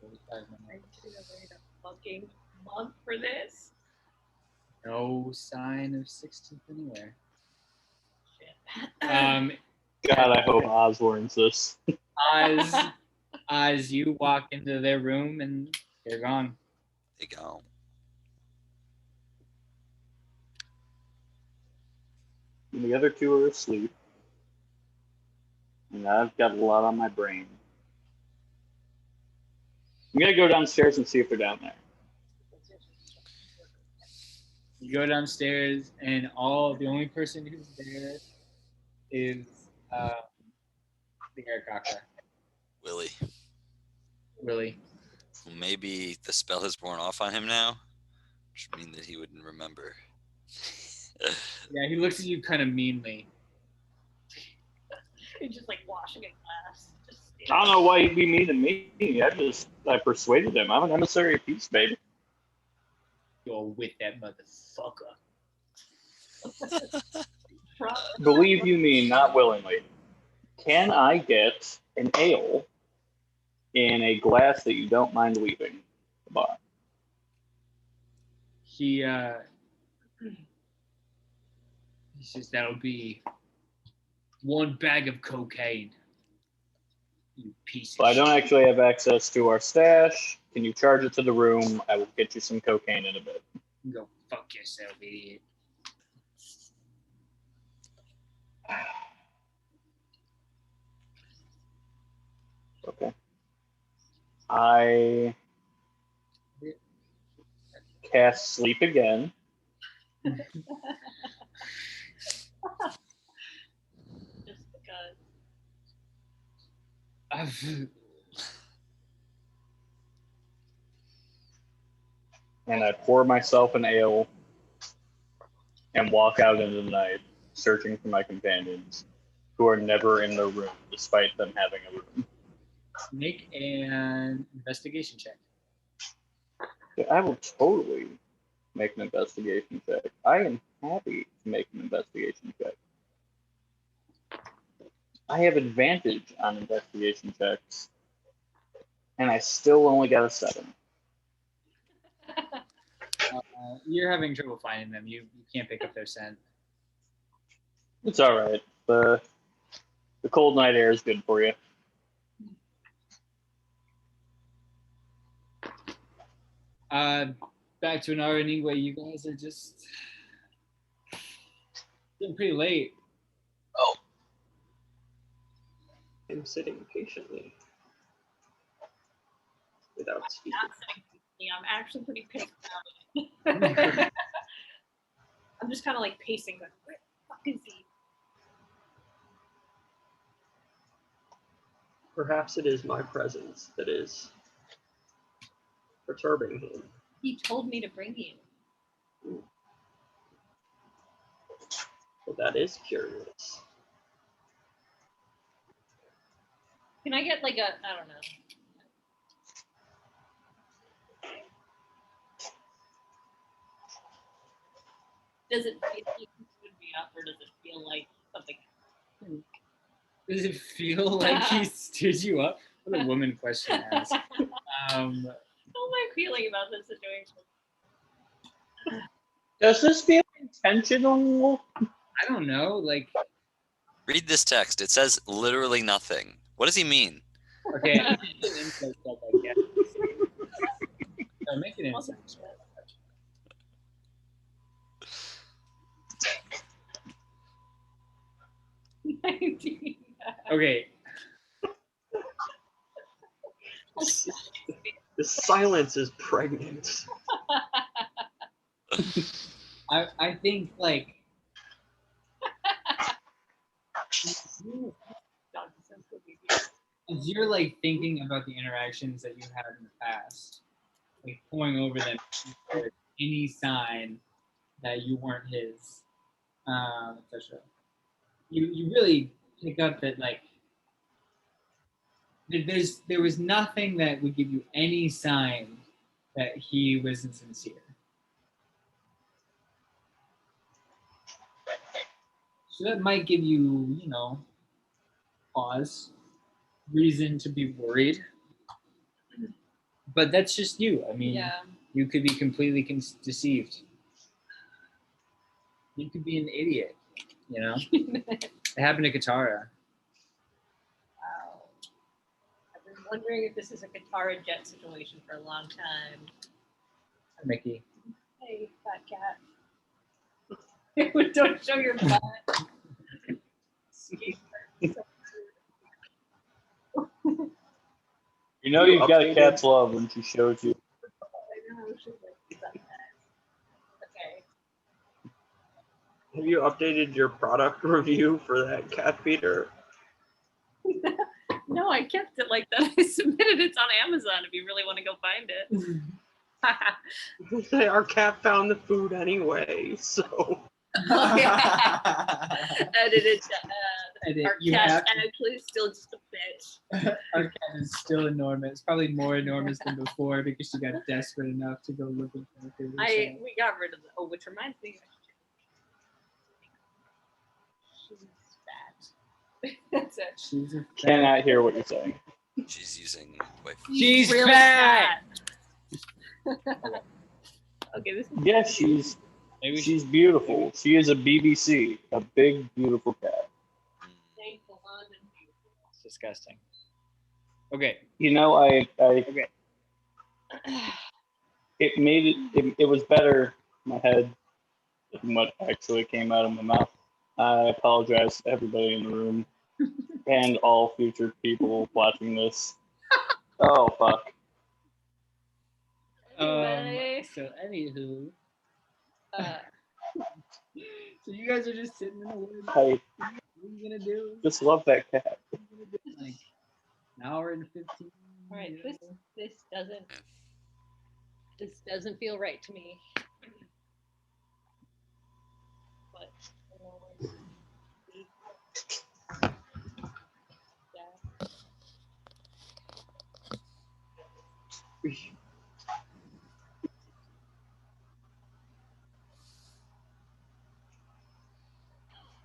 45 I'm minutes. gonna wait a fucking month for this. No sign of 16th anywhere. Shit. God, I hope Oz learns this. As you walk into their room and they're gone. They go. And the other two are asleep. And I've got a lot on my brain. I'm gonna go downstairs and see if they're down there. You go downstairs, and the only person who's there is the aircracker, Willie. Willie. Well, maybe the spell has worn off on him now, which would mean that he wouldn't remember. Yeah, he looks at you kind of meanly. He's just like washing a glass. Just I don't know why he'd be mean to me. I persuaded him. I'm an emissary of peace, baby. You're with that motherfucker. Believe you me, not willingly. Can I get an ale in a glass that you don't mind leaving the bar? He says that'll be 1 bag of cocaine. You piece of Well, I don't shit. actually have access to our stash. Can you charge it to the room? I will get you some cocaine in a bit. Go fuck yourself, idiot. Okay. I cast sleep again. Just because. And I pour myself an ale and walk out into the night, searching for my companions, who are never in their room, despite them having a room. Make an investigation check. I will totally make an investigation check. I am happy to make an investigation check. I have advantage on investigation checks, and I still only got a 7. You're having trouble finding them. You can't pick up their scent. It's all right. The cold night air is good for you. Back to Inara anyway. You guys are just getting pretty late. I'm sitting patiently without speaking. Not saying me, I'm actually pretty pissed about it. I'm just kind of like pacing, like, where the fuck is he? Perhaps it is my presence that is perturbing him. He told me to bring you. Well, that is curious. Can I get like a, I don't know. Does it feel like he stood me up, or does it feel like something? Does it feel like he stood you up? What a woman question to ask. How am I feeling about this situation? Does this feel intentional? I don't know. Like, Read this text. It says literally nothing. What does he mean? okay, make an insight check, I guess. No, make an insight check. Okay. The silence is pregnant. I think like as you're like thinking about the interactions that you had in the past, like pouring over them, any sign that you weren't his, etc. You really pick up that like there was nothing that would give you any sign that he wasn't sincere. So that might give you, pause, reason to be worried. But that's just you. I mean, Yeah. you could be completely deceived. You could be an idiot, It happened to Katara. Wow. I've been wondering if this is a Katara Jet situation for a long time. Mickey. Hey, fat cat. Don't show your butt. You know you've got a cat's love when she shows you. I know, she's like, okay. Have you updated your product review for that cat feeder? No, I kept it like that. I submitted it on Amazon if you really want to go find it. Our cat found the food anyway, so. Edited. Edit. Our cat's actually still just a bitch. Our cat is still enormous, probably more enormous than before because she got desperate enough to go looking for food. We got rid of the. Oh, which reminds me. She's fat. That's it. She's a Cannot hear what you're saying. She's using wife. She's really fat. Okay, this is Yes, she's beautiful. She is a BBC, a big, beautiful cat. It's disgusting. Okay. You know, I Okay. it made it was better in my head than what actually came out of my mouth. I apologize to everybody in the room and all future people watching this. Oh fuck. Anyway. So anywho, uh, so you guys are just sitting in the woods. I What are you gonna do? just love that cat. Like an hour and 15. all right, this doesn't feel right to me. But yeah.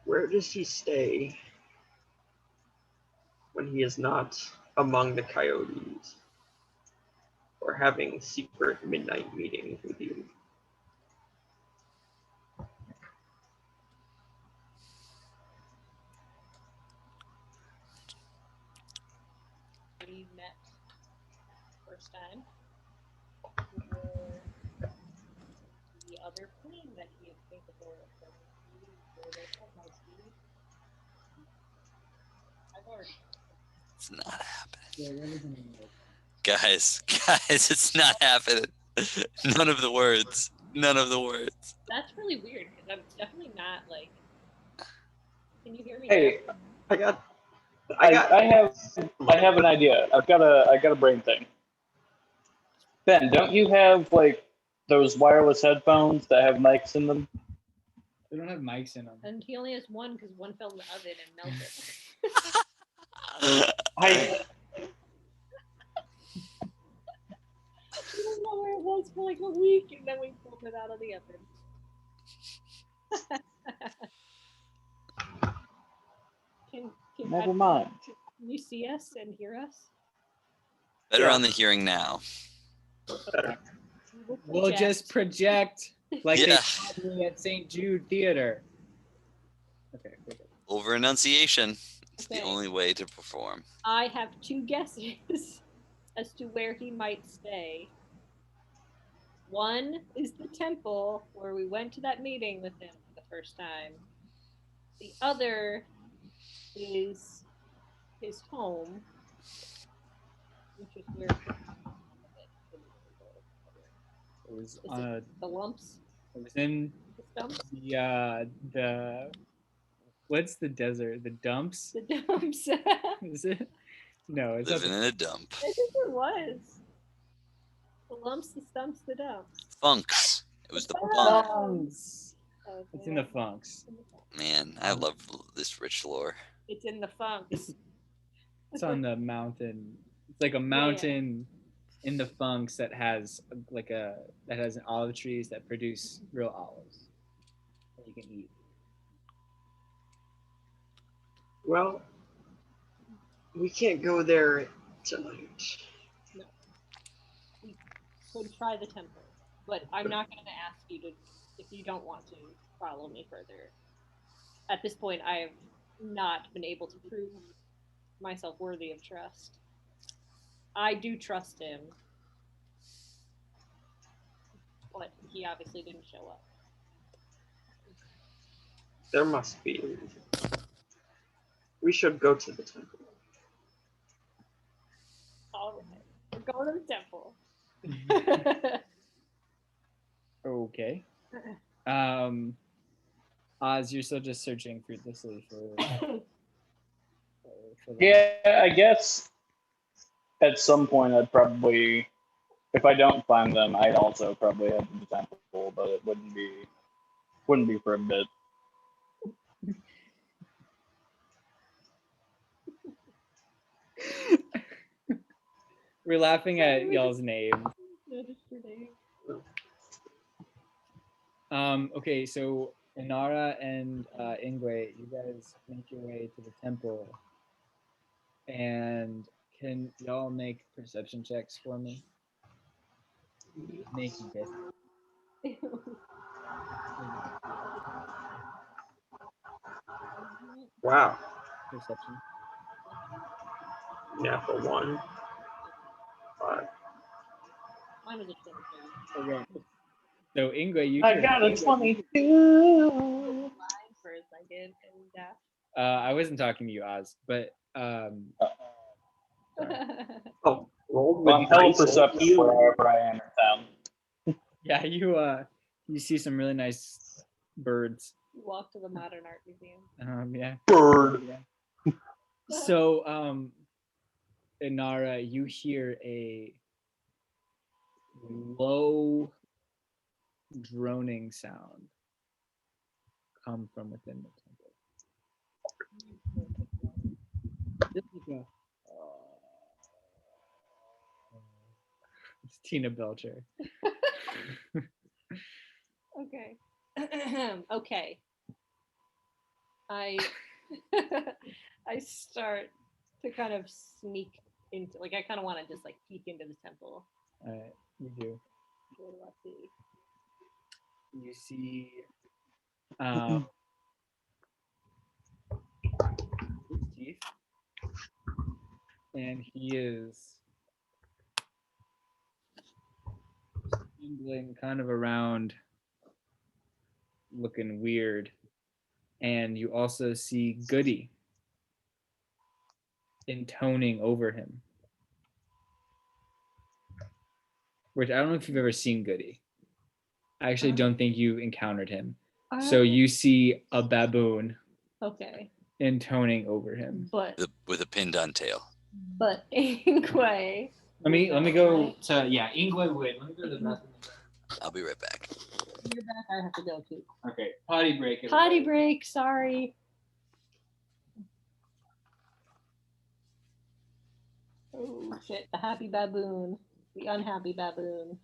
Where does he stay when he is not among the coyotes or having secret midnight meetings with you? We met first time. The other plane that he is capable of going to, where they have my speed. I've already. It's not happening. Yeah, that isn't even work. Guys, it's not happening. None of the words. None of the words. That's really weird because I'm definitely not like. Can you hear me? Hey, now? I have an idea. I've got a brain thing. Ben, don't you have like those wireless headphones that have mics in them? They don't have mics in them. And he only has one because one fell in the oven and melted. I don't know where it was for like a week, and then we pulled it out of the oven. never mind. Can you see us and hear us? Better Yeah. on the hearing now. We'll just project like they Yeah. taught me at St. Jude Theater. Okay. Over enunciation. It's Okay. the only way to perform. I have two guesses as to where he might stay. One is the temple where we went to that meeting with him for the first time. The other is his home, which is where It was Is on a, the lumps, it was in the stumps, the what's the desert? The dumps? the dumps. Is it? No, it's not. Living in a dump. I think it was. The lumps, the stumps, the dumps. Funks. It was the Oh. funk. Funks. Okay. It's in the funks. Man, I love this rich lore. It's in the funks. It's on the mountain. It's like a mountain in the funks that has olive trees that produce real olives that you can eat. Well, we can't go there tonight. Could try the temple, but I'm not going to ask you to, if you don't want to follow me further. At this point, I have not been able to prove myself worthy of trust. I do trust him, but he obviously didn't show up. There must be a reason. We should go to the temple. All right, we're going to the temple. Okay. Oz, you're still just searching fruitlessly for the- Yeah, I guess at some point I'd probably, if I don't find them, I'd also probably head to the temple, but it wouldn't be for a bit. We're laughing at y'all's names. Okay, so Inara and Ingwe, you guys make your way to the temple. And can y'all make perception checks for me? Make this. Wow. Perception. Natural 1. 5. Mine was a 23. Okay. So Ingwe, you I hear- got a 22. Lying for a second, and I wasn't talking to you, Oz, but Oh, rolled Well, I'm with hella dice. perceptive wherever I am in town. yeah, you see some really nice birds. walk to the Modern Art Museum. Yeah. Bird. Yeah. So, Inara, you hear a low droning sound come from within the temple. Just like it's Tina Belcher. Okay. Okay. I I start to kind of sneak into, like, I kind of want to just like peek into the temple. You do. What do I see? You see his teeth, and he is stumbling kind of around, looking weird. And you also see Goody intoning over him, which I don't know if you've ever seen Goody. I actually don't think you encountered him. So you see a baboon Okay. intoning over him. But With a pinned on tail. Ingwe. Let me go to Ingwe would. Let me go to the bathroom. I'll be right back. You're back. I have to go too. Okay, potty break. Potty everybody. break. Sorry. Oh shit! The happy baboon. The unhappy baboon.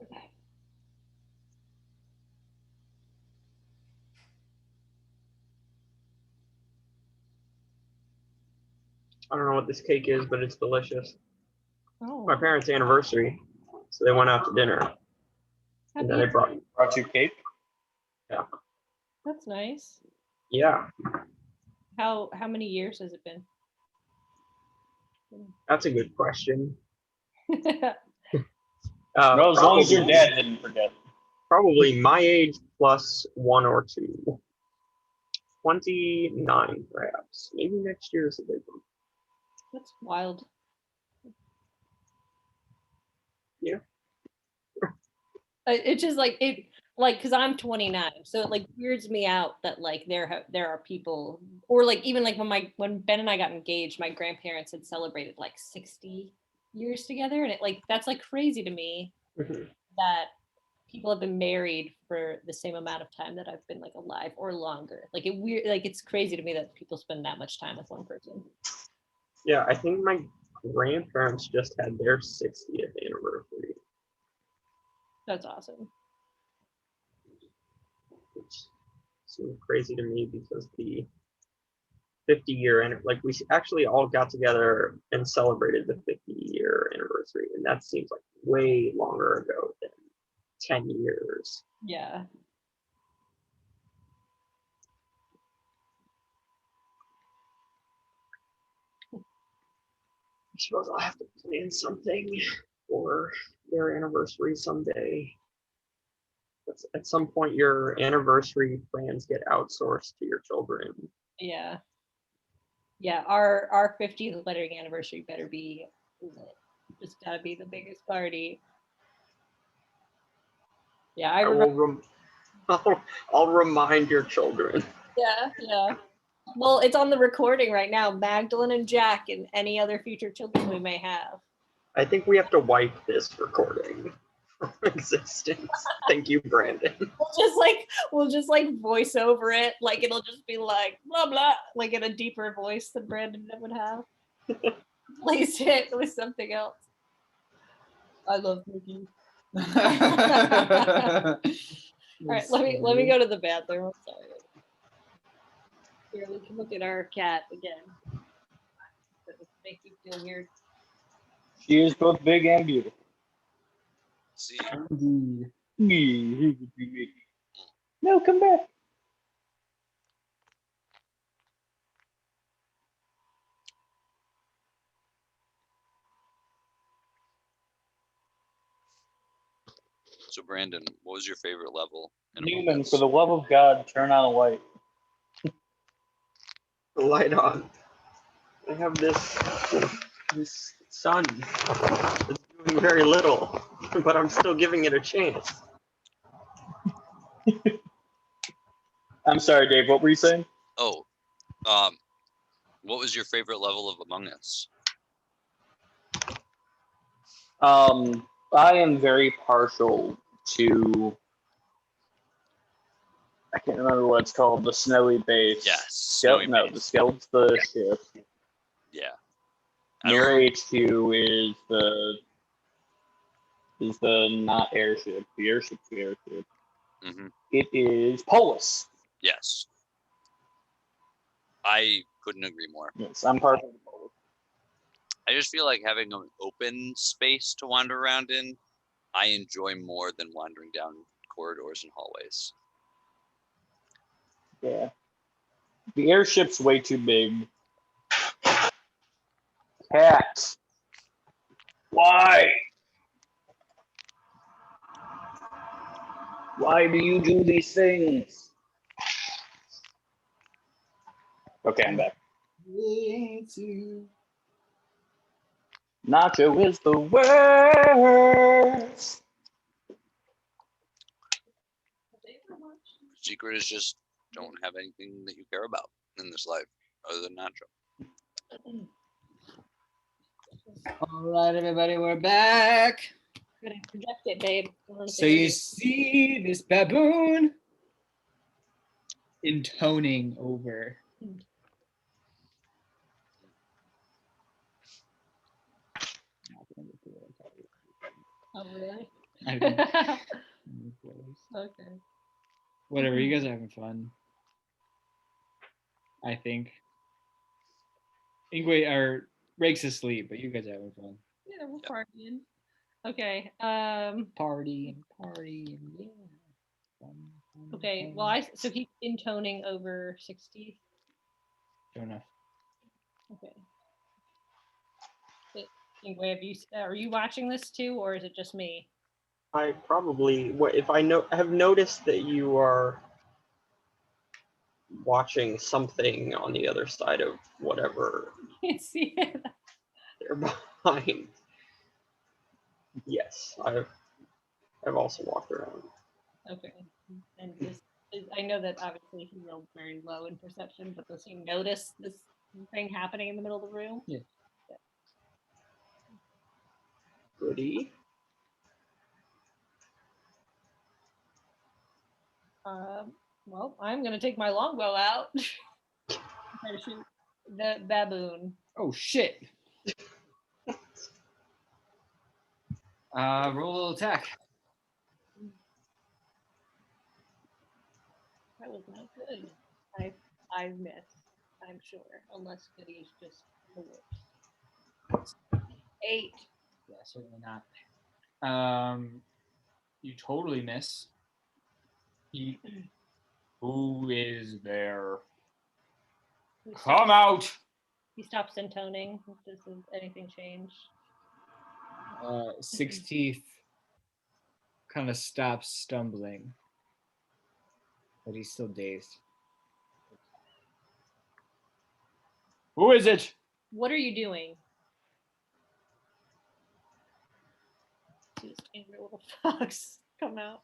Okay. I don't know what this cake is, but it's delicious. Oh. My parents' anniversary, so they went out to dinner, and then they brought. Brought you cake? That's nice. Yeah, How many years has it been? that's a good question. Well, as long as your Probably- dad didn't forget. probably my age plus 1 or 2. 29, perhaps. Maybe next year is a big one. That's wild. Yeah. It's just like it, like, because I'm 29, so it like weirds me out that like there are people, or like even like when Ben and I got engaged, my grandparents had celebrated like 60 years together, and it like that's like crazy to me Mhm. that people have been married for the same amount of time that I've been like alive or longer. Like it weird, like it's crazy to me that people spend that much time with one person. Yeah, I think my grandparents just had their 60th anniversary, That's awesome. which seemed crazy to me because the 50-year and like we actually all got together and celebrated the 50-year anniversary, and that seems like way longer ago than 10 years. Yeah. I suppose I'll have to plan something for their anniversary someday. At some point, your anniversary plans get outsourced to your children. Yeah. Yeah, our 50th wedding anniversary better be lit. Just gotta be the biggest party. Yeah, I I will remember. I'll remind your children. Yeah, yeah. Well, it's on the recording right now. Magdalene and Jack and any other future children we may have. I think we have to wipe this recording from existence. Thank you, Brandon. We'll just like voice over it. Like it'll just be like blah blah, like in a deeper voice than Brandon would have. Place it with something else. I love Mickey. All right, let me go to the bathroom. I'm sorry. Here, we can look at our cat again. Does it make you feel weird? She is both big and beautiful. See, Indeed. No, come back. so Brandon, what was your favorite level in Among Newman, Us? for the love of God, turn on a light. The light on. I have this sun. It's doing very little, but I'm still giving it a chance. I'm sorry, Dave. What were you saying? Oh, what was your favorite level of Among Us? I am very partial to. I can't remember what it's called. The snowy base. Yes, snowy No, base. the Skeld's the ship. Yeah. I don't Near know. HQ is the not airship. The airship's the airship. Mhm. It is Polis. Yes. I couldn't agree more. Yes, I'm partial to Polis. I just feel like having an open space to wander around in, I enjoy more than wandering down corridors and hallways. Yeah. The airship's way too big. Cat. Why? Why do you do these things? Okay, I'm back. Nacho is the worst. Secret is just don't have anything that you care about in this life other than Nacho. All right, everybody, we're back. I'm gonna project it, babe. So you see this baboon intoning over. Oh really? I don't know. Okay. Whatever, you guys are having fun. I think. Ingwe or Rake's asleep, but you guys are having fun. Yeah, we're partying. Okay. Party and yeah. Fun, Okay. fun. Well, so he's intoning over 60. Fair enough. Okay. Anyway, are you watching this too, or is it just me? I probably if I have noticed that you are watching something on the other side of whatever Can't see it. they're behind. Yes, I've also walked around. Okay. And I know that obviously he rolled very low in perception, but does he notice this thing happening in the middle of the room? Yeah. Goody. Well, I'm gonna take my longbow out. Try to shoot the baboon. Oh shit. Roll a little attack. That was not good. I missed. I'm sure, unless Goody is just the worst. 8. Yeah, certainly not. You totally miss. Who is there? Come out! He stops intoning. Does anything change? Six Teeth kind of stops stumbling, but he's still dazed. Who is it? What are you doing? This angry little fox come out.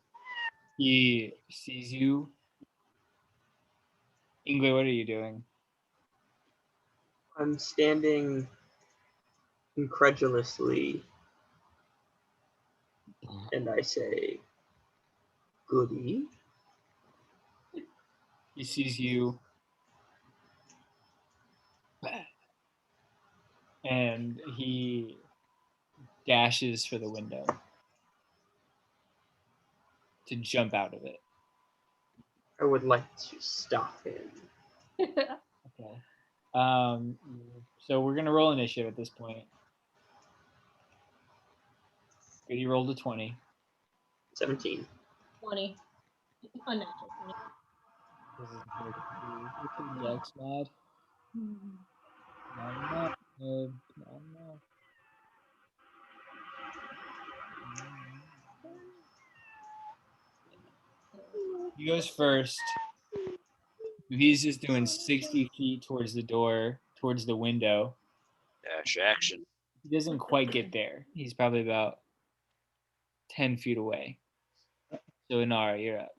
He sees you. Ingwe, what are you doing? I'm standing incredulously, and I say, Goody. He sees you. And he dashes for the window to jump out of it. I would like to stop him. Okay. So we're gonna roll initiative at this point. Good, you rolled a 20. 17. 20. Unnatural 20. This is hard to do. Dex mod. Not enough. Not enough. He goes first. He's just doing 60 feet towards the door, towards the window. Dash action. He doesn't quite get there. He's probably about 10 feet away. So Inara, you're up.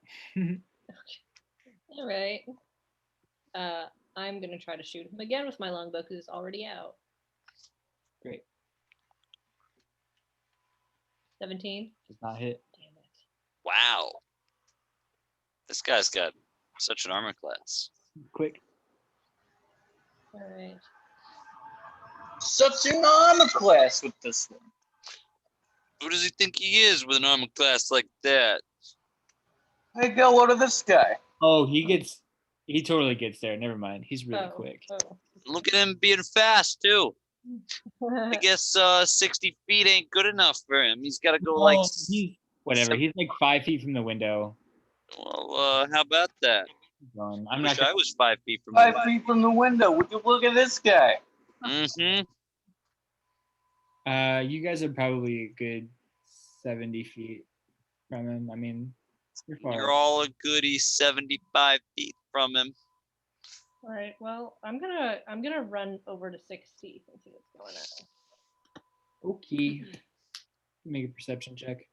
All right. I'm gonna try to shoot him again with my longbow because it's already out. Great. 17. Does not hit. Damn it. Wow. This guy's got such an armor class. Quick. All right. Such an armor class with this one. Who does he think he is with an armor class like that? Hey, go, what of this guy? Oh, he totally gets there. Never mind. He's really quick. Oh. Look at him being fast, too. I guess 60 feet ain't good enough for him. He's got to go like... Whatever. He's like 5 feet from the window. Well, how about that? I'm I not wish gonna... I was 5 feet from 5 feet from the window. Would you look at this guy? Mm-hmm. You guys are probably a good 70 feet from him. I mean, you're far. You're all a goody 75 feet from him. All right. Well, I'm gonna run over to 60 and see what's going on. Okay. Make a perception check.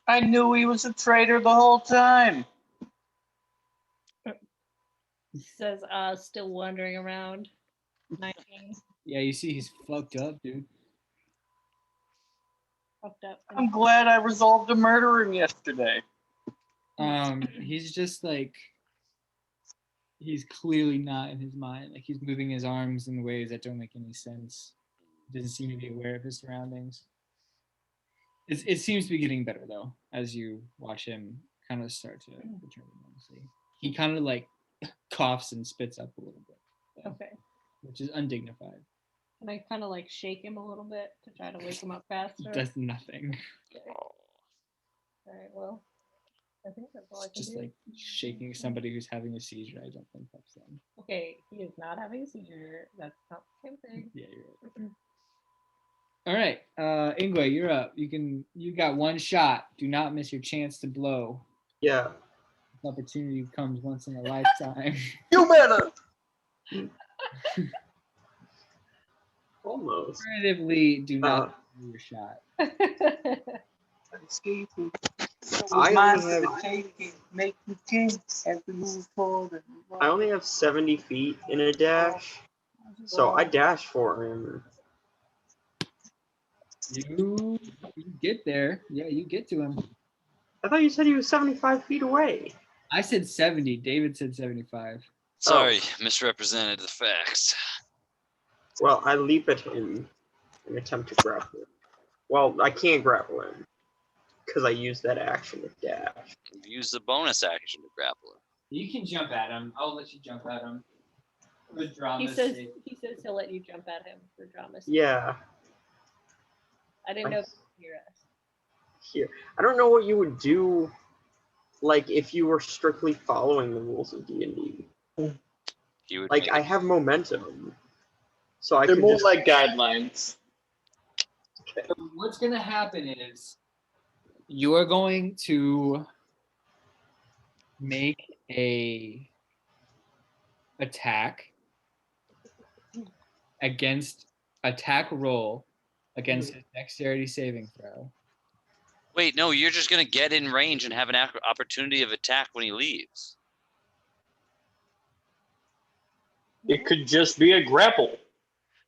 I knew he was a traitor the whole time. Says still wandering around. 19. Yeah, you see he's fucked up, dude. Fucked up. I'm glad I resolved to murder him yesterday. He's just like, he's clearly not in his mind. Like, he's moving his arms in ways that don't make any sense. He doesn't seem to be aware of his surroundings. It seems to be getting better, though, as you watch him kind of start to return to normalcy. He kind of like coughs and spits up a little bit. Though, Okay. which is undignified. Can I kind of like shake him a little bit to try to wake him up faster? Does nothing. Okay. All right. Well, I think that's all I can Just do. like shaking somebody who's having a seizure. I don't think that's them. Okay, he is not having a seizure. That's not the same thing. Yeah, you're right. All right, Ingwe, you're up. You got one shot. Do not miss your chance to blow. Yeah. This opportunity comes once in a lifetime. You better. Almost. Alternatively, do not miss your shot. I only have 70 feet in a dash, so I dash for him. You get there. Yeah, you get to him. I thought you said he was 75 feet away. I said 70. David said 75. Sorry, misrepresented the facts. Well, I leap at him and attempt to grapple him. Well, I can't grapple him because I used that action with dash. Use the bonus action to grapple him. You can jump at him. I'll let you jump at him. For drama He says sake. he'll let you jump at him for drama's sake. Yeah. I didn't know if you could hear us. Here, I don't know what you would do, like if you were strictly following the rules of D&D. You would Like make I it- have momentum, so I They're could more just like guidelines. So what's going to happen is you are going to make a attack roll against his dexterity saving throw. Wait, no, you're just gonna get in range and have an opportunity of attack when he leaves. It could just be a grapple.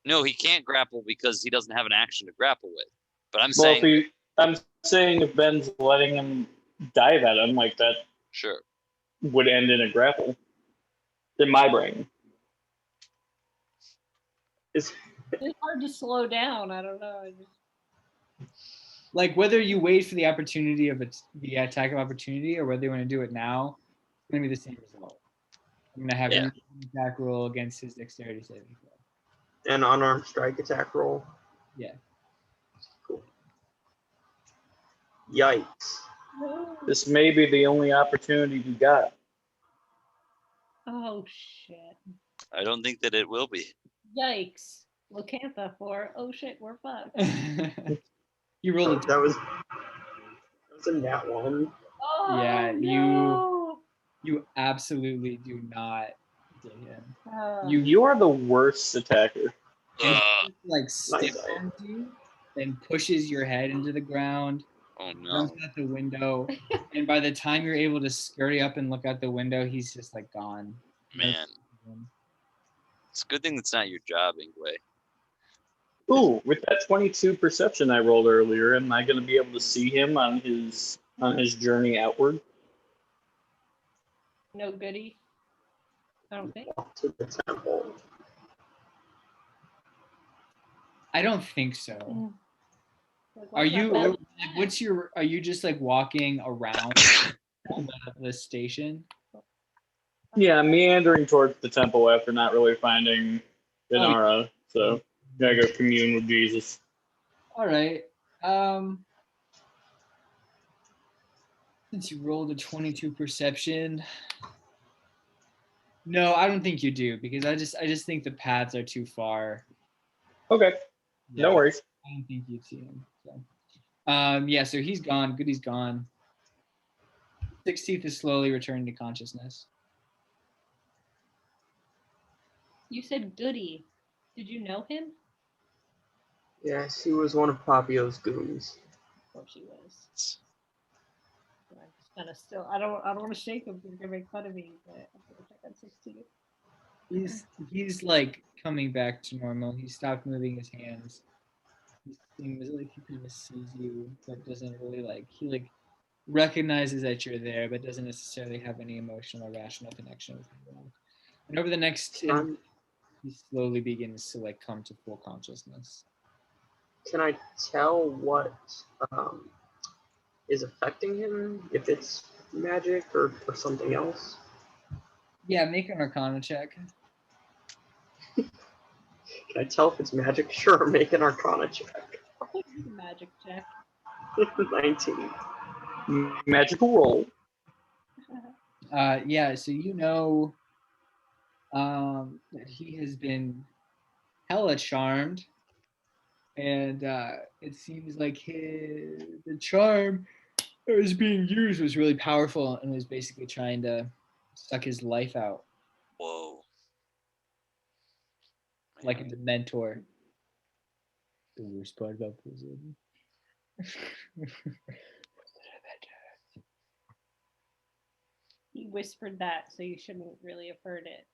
No, he can't grapple because he doesn't have an action to grapple with. But I'm Well, saying, I'm saying if Ben's letting him dive at him like that sure. would end in a grapple. In my brain. It's hard to slow down. I don't know. Like whether you wait for the opportunity of the attack of opportunity or whether you want to do it now, it's going to be the same result. I'm going to have him attack roll against his dexterity saving throw. an unarmed strike attack roll. Yeah. Cool. Yikes. This may be the only opportunity you got. Oh shit. I don't think that it will be. Yikes. Locantha for oh shit, we're fucked. You rolled that was a nat one. Oh, yeah, no. you absolutely do not get him. You are the worst attacker. And he, like stiff Nice. arms you and pushes your head into the ground. Oh Runs no. out the window, and by the time you're able to scurry up and look out the window, he's just like gone. Man. It's a good thing that's not your job, Ingwe. Ooh, with that 22 perception I rolled earlier, am I going to be able to see him on his journey outward? No goodie. I don't think. Walk to the temple. I don't think so. Like, Are you? not Like, what's your? Are you just like walking around the station? Yeah, I'm meandering towards the temple after not really finding Inara, so gotta go commune with Jesus. All right. Since you rolled a 22 perception, no, I don't think you do because I just think the paths are too far. Okay, Yeah, no worries. I don't think you'd see him. So, yeah, so he's gone. Goody's gone. 16th is slowly returning to consciousness. You said goody. Did you know him? Yes, he was one of Papio's goons. Of course he was. I'm just kind of still. I don't want to shake him because he's gonna make fun of me. But I'm gonna check on 16. He's like coming back to normal. He stopped moving his hands. He seems like he kind of sees you, but doesn't really like. He like recognizes that you're there, but doesn't necessarily have any emotional or rational connection with you. And over the next, he slowly begins to like come to full consciousness. Can I tell what is affecting him? If it's magic or something else? Yeah, make an Arcana check. Can I tell if it's magic? Sure, make an Arcana check. Magic check. 19. Magical roll. Yeah, so you know that he has been hella charmed and it seems like the charm that was being used was really powerful and was basically trying to suck his life out Whoa. like a Dementor. The worst part about prison. He whispered that, so you shouldn't really have heard it.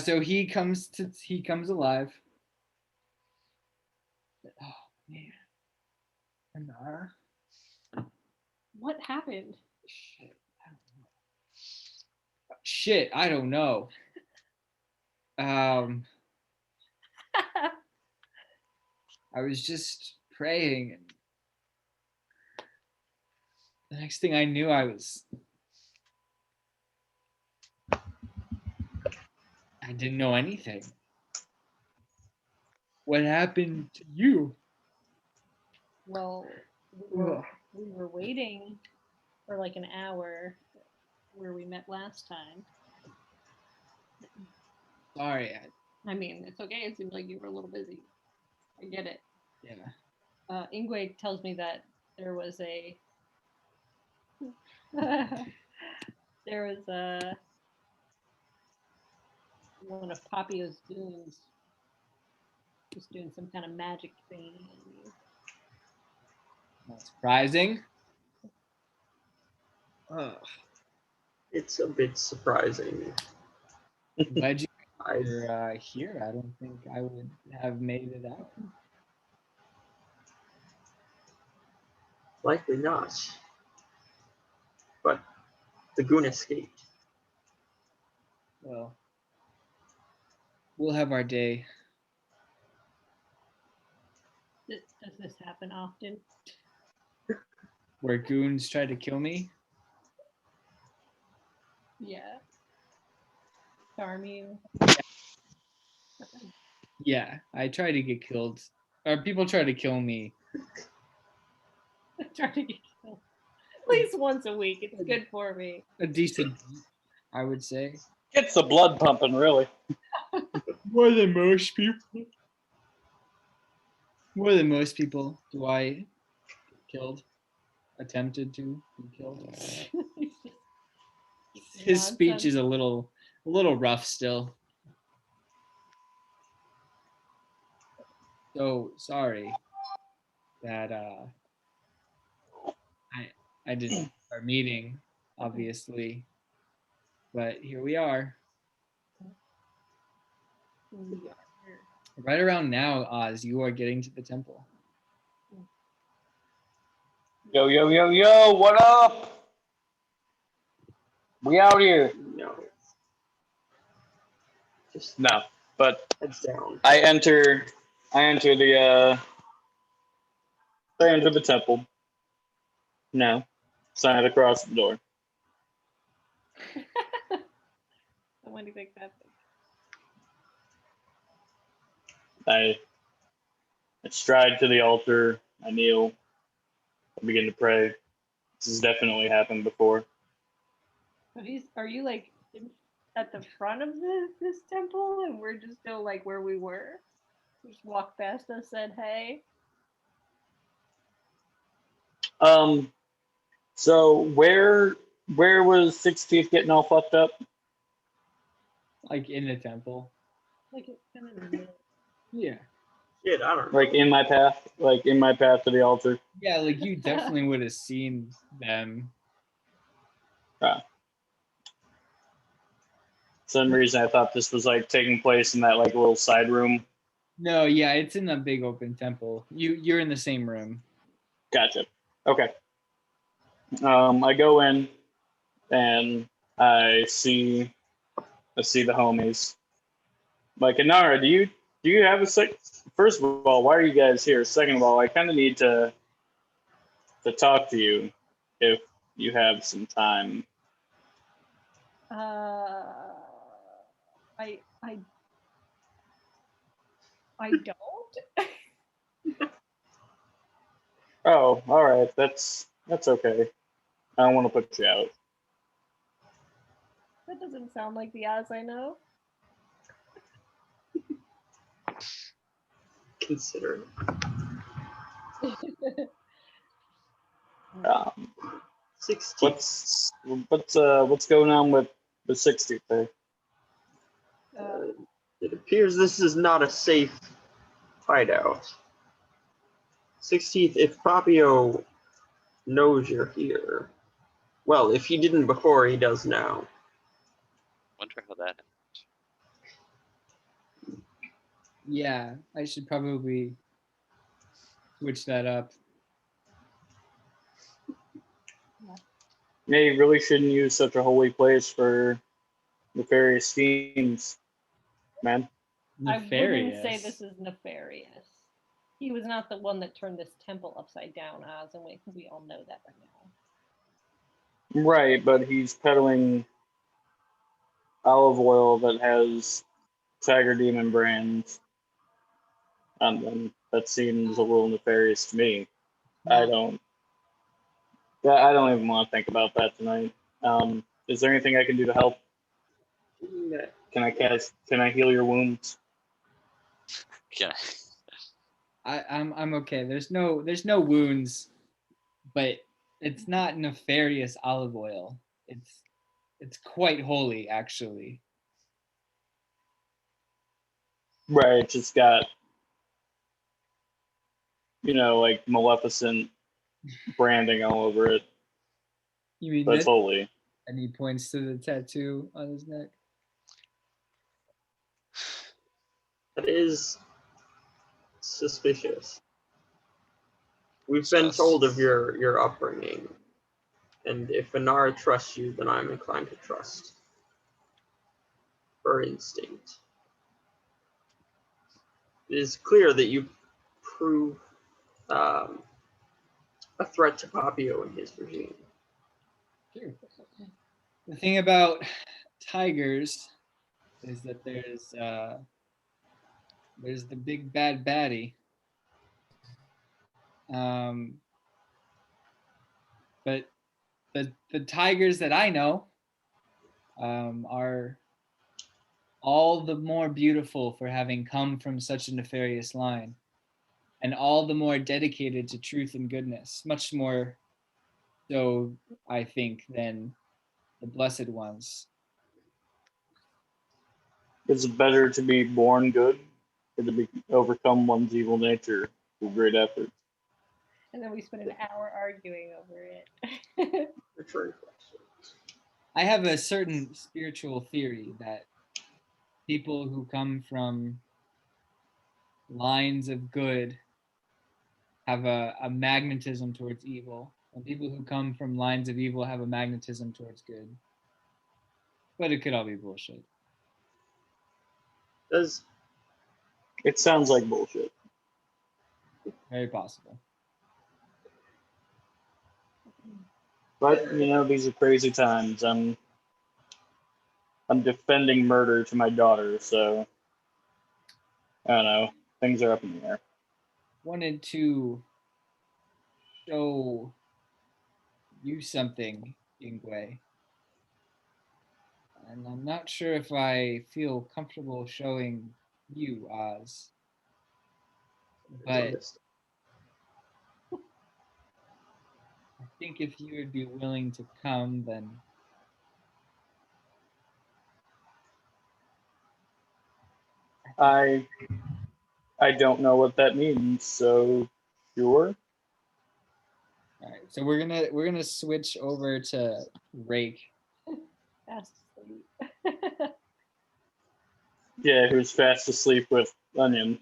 So he comes alive. Oh man, Inara. What happened? Shit, I don't know. I was just praying, and the next thing I knew, I didn't know anything. What happened to you? Well, we were waiting for like an hour where we met last time. Sorry. I mean, it's okay. It seems like you were a little busy. I get it. Yeah. Ingwe tells me that there was a one of Papio's goons just doing some kind of magic thing. Not surprising. It's a bit surprising. Glad I you're here. I don't think I would have made it out. likely not. But the goon escaped. Well, we'll have our day. Does this happen often? Where goons try to kill me? Yeah. Charm you. Yeah, I try to get killed. Or people try to kill me. Try to get killed. At least once a week. It's good for me. A decent, I would say. Gets the blood pumping, really. More than most people. More than most people do I get killed. Attempted to be killed. His speech is a little rough still. So sorry that I didn't our meeting, obviously. But here we are. Right around now, Oz, you are getting to the temple. Yo, yo, yo, yo, what up? We out here. No. Just No, but heads down. I enter the temple. No. Sign it across the door. When do you think that? I stride to the altar. I kneel. I begin to pray. This has definitely happened before. Are you like at the front of this temple, and we're just still like where we were? Just walked past us, said hey. So where was 16th getting all fucked up? Like in the temple. Like it's kind of in the middle. Yeah. Shit, I don't know. Like in my path to the altar. Yeah, like you definitely would have seen them. Some reason I thought this was like taking place in that like little side room. No, yeah, it's in the big open temple. You're in the same room. Gotcha. Okay. I go in and I see the homies. Like, Inara, do you have a sec? First of all, why are you guys here? Second of all, I kind of need to talk to you if you have some time. I don't. Oh, all right. That's okay. I don't want to put you out. That doesn't sound like the Oz I know. consider. Um, 16. what's going on with the 60th there? It appears this is not a safe hideout. 16th, if Papio knows you're here. Well, if he didn't before, he does now. Wonder how that happened. Yeah, I should probably switch that up. Yeah, you really shouldn't use such a holy place for nefarious schemes, man. I Nefarious. wouldn't say this is nefarious. He was not the one that turned this temple upside down, Oz, and we all know that by now. Right, but he's peddling olive oil that has Tiger Demon brands on them. That seems a little nefarious to me. I don't even want to think about that tonight. Is there anything I can do to help? Can I heal your wounds? Can I'm okay. There's no wounds, but it's not nefarious olive oil. It's quite holy, actually. Right, it's just got, like Maleficent branding all over it. You mean But it's this? holy. And he points to the tattoo on his neck. That is suspicious. We've been told of your upbringing, and if Inara trusts you, then I'm inclined to trust her instinct. It is clear that you prove a threat to Papio and his regime. Sure. The thing about tigers is that there's the big bad baddie. But the tigers that I know are all the more beautiful for having come from such a nefarious line, and all the more dedicated to truth and goodness, much more so, I think, than the blessed ones. Is it better to be born good or to overcome one's evil nature through great effort? And then we spent an hour arguing over it. I have a certain spiritual theory that people who come from lines of good have a magnetism towards evil, and people who come from lines of evil have a magnetism towards good. But it could all be bullshit. It sounds like bullshit. Very possible. But these are crazy times. I'm defending murder to my daughter, so I don't know. Things are up in the air. Wanted to show you something, Yingwei. And I'm not sure if I feel comfortable showing you, Oz. But I think if you would be willing to come, then I don't know what that means, so sure. All right, so we're gonna switch over to Raik. Fast asleep. Yeah, who's fast asleep with Onion.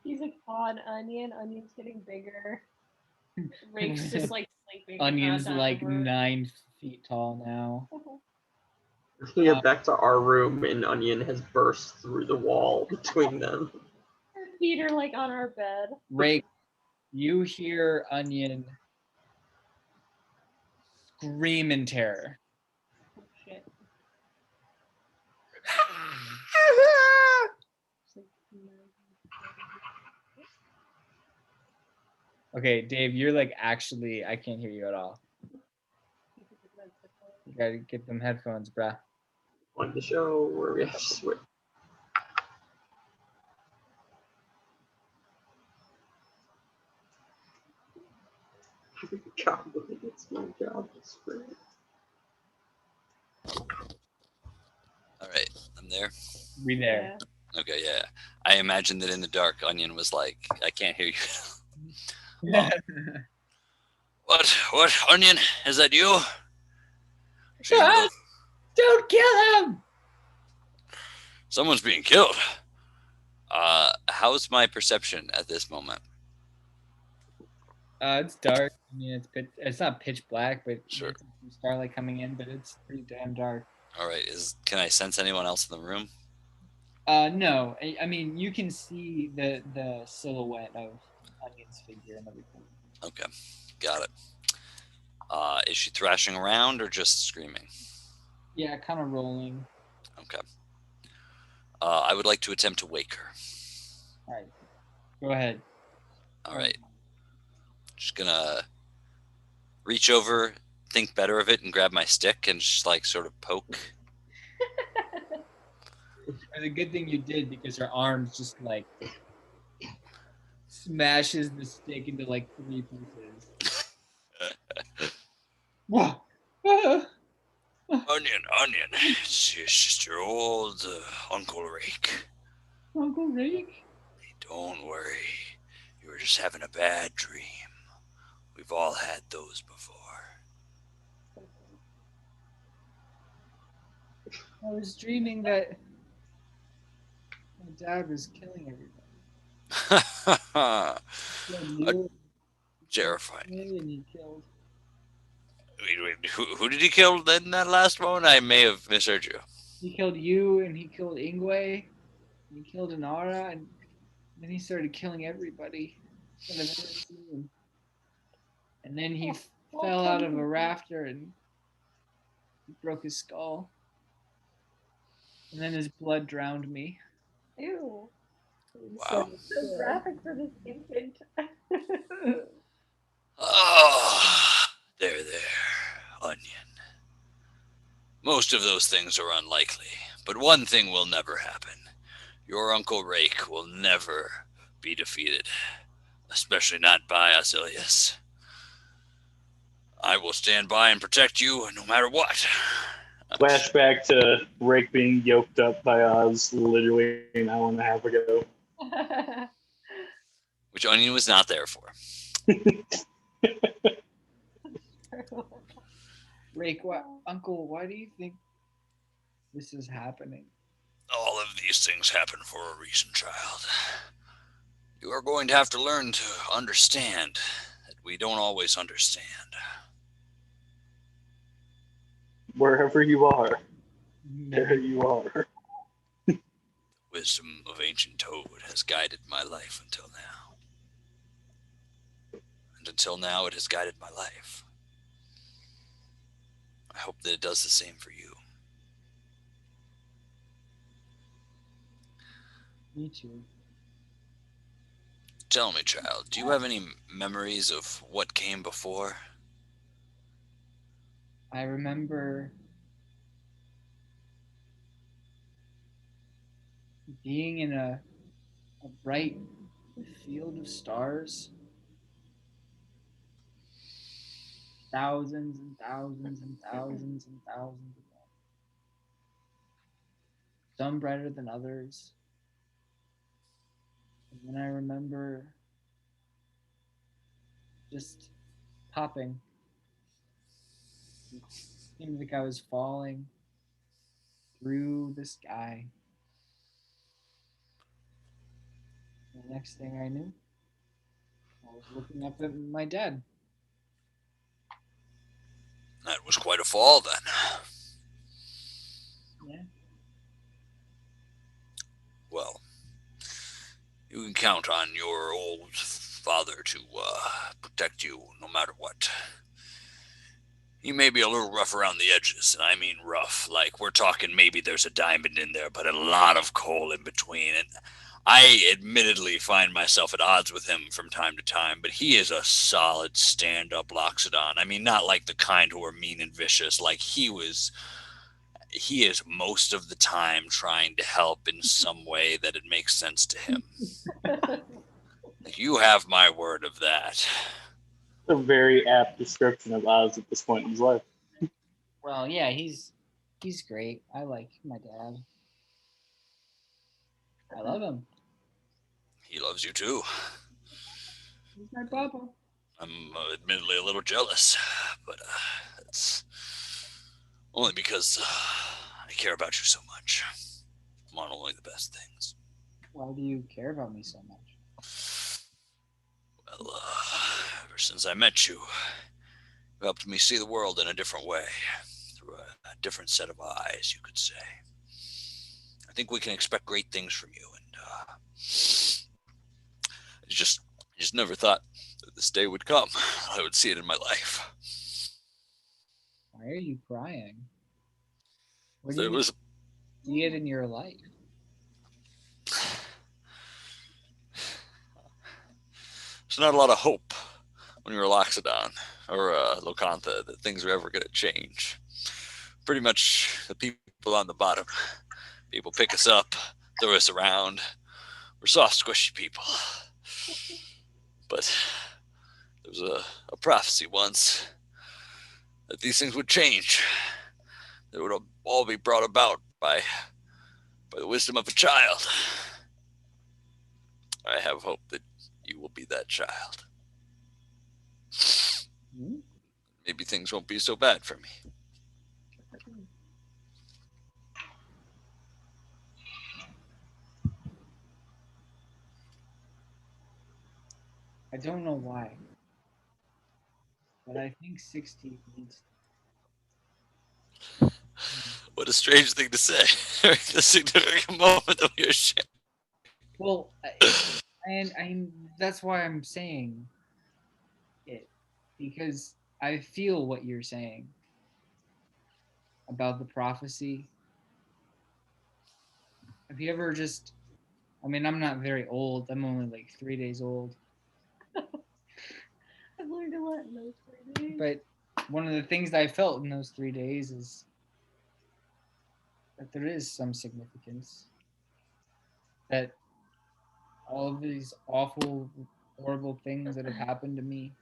He's like on Onion. Onion's getting bigger. Raik's just like sleeping. Onion's like 9 feet tall now. We get back to our room, and Onion has burst through the wall between them. Our feet are like on our bed. Raik, you hear Onion scream in terror. Oh, shit. Okay, Dave, you're like actually, I can't hear you at all. You gotta get them headphones, bruh. On the show where we have to switch. God, it's my job to spread. All right, I'm there. We there. Okay, yeah. I imagine that in the dark, Onion was like, I can't hear you. What, Onion? Is that you? Don't kill him! Someone's being killed. How's my perception at this moment? It's dark. I mean, it's not pitch black, but Sure. it's some starlight coming in, but it's pretty damn dark. All right, can I sense anyone else in the room? No. I mean, you can see the silhouette of Onion's figure and everything. Okay, got it. Is she thrashing around or just screaming? Yeah, kind of rolling. Okay. I would like to attempt to wake her. All right. Go ahead. All right. Just gonna reach over, think better of it, and grab my stick and just like sort of poke. It's a good thing you did because her arms just like smashes the stick into like 3 pieces. Whoa! Onion, it's just your old Uncle Raik. Uncle Raik? Don't worry, you were just having a bad dream. We've all had those before. I was dreaming that my dad was killing everybody. You, Terrifying. and he killed. Wait, who did he kill in that last one? I may have misheard you. He killed you, and he killed Ingwe, and he killed Inara, and then he started killing everybody that I've ever seen. And then he fell out of a rafter and he broke his skull. And then his blood drowned me. Ew. Wow. So graphic for this infant. Oh, there, Onion. Most of those things are unlikely, but one thing will never happen. Your Uncle Raik will never be defeated, especially not by Asilius. I will stand by and protect you no matter what. Flashback to Raik being yoked up by Oz literally an hour and a half ago. Which Onion was not there for. Raik, Uncle, why do you think this is happening? All of these things happen for a reason, child. You are going to have to learn to understand that we don't always understand. Wherever you are, there you are. Wisdom of ancient Toad has guided my life until now. And until now, it has guided my life. I hope that it does the same for you. Me too. Tell me, child, do you have any memories of what came before? I remember being in a bright field of stars. Thousands and thousands and thousands and thousands of them. Some brighter than others. And then I remember just popping. It seemed like I was falling through the sky. The next thing I knew, I was looking up at my dad. That was quite a fall then. Yeah. Well, you can count on your old father to protect you no matter what. He may be a little rough around the edges, and I mean rough. Like, we're talking maybe there's a diamond in there, but a lot of coal in between. And I admittedly find myself at odds with him from time to time, but he is a solid stand-up Loxodon. I mean, not like the kind who are mean and vicious. Like, he is most of the time trying to help in some way that it makes sense to him. You have my word of that. a very apt description of Oz at this point in his life. Well, yeah, he's great. I like my dad. I love him. He loves you too. He's my papa. I'm admittedly a little jealous, but it's only because I care about you so much. I want only the best things. Why do you care about me so much? Well, ever since I met you, you helped me see the world in a different way, through a different set of eyes, you could say. I think we can expect great things from you, and I just never thought that this day would come. I would see it in my life. Why are you crying? What do There you was see it in your life? there's not a lot of hope when you're Loxodon or Locantha that things are ever going to change. Pretty much the people on the bottom, people pick us up, throw us around. We're soft, squishy people. But there was a prophecy once that these things would change. They would all be brought about by the wisdom of a child. I have hope that you will be that child. Maybe things won't be so bad for me. I don't know why, but I think 60 needs. What a strange thing to say. The significant moment that we are sharing. Well, and that's why I'm saying it, because I feel what you're saying about the prophecy. Have you ever just? I mean, I'm not very old. I'm only like 3 days old. I've learned a lot in those 3 days. But one of the things that I felt in those 3 days is that there is some significance. That all of these awful, horrible things that have happened to me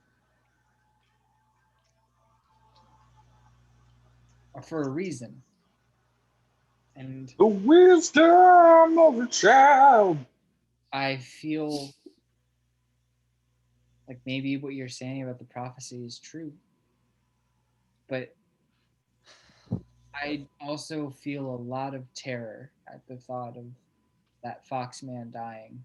are for a reason. And The wisdom of a child. I feel like maybe what you're saying about the prophecy is true. But I also feel a lot of terror at the thought of that Foxman dying.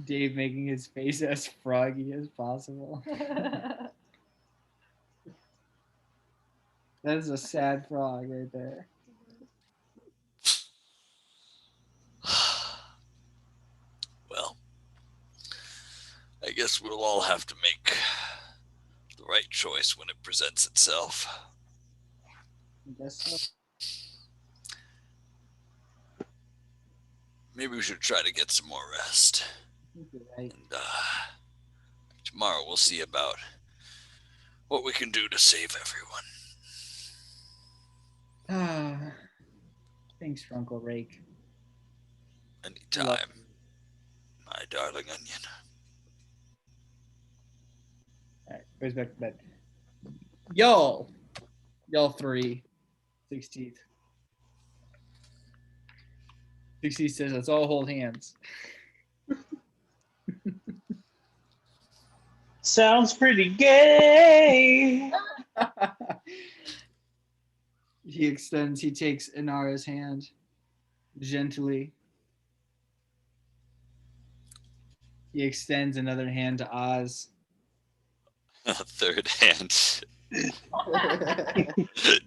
Dave making his face as froggy as possible. That is a sad frog right there. Well, I guess we'll all have to make the right choice when it presents itself. I guess so. Maybe we should try to get some more rest. I think you're right. And tomorrow we'll see about what we can do to save everyone. Thanks, Uncle Raik. Anytime, my darling onion. All right, goes back to bed. Y'all three, 16th. 60 says, let's all hold hands. Sounds pretty gay. He takes Inara's hand gently. He extends another hand to Oz. A third hand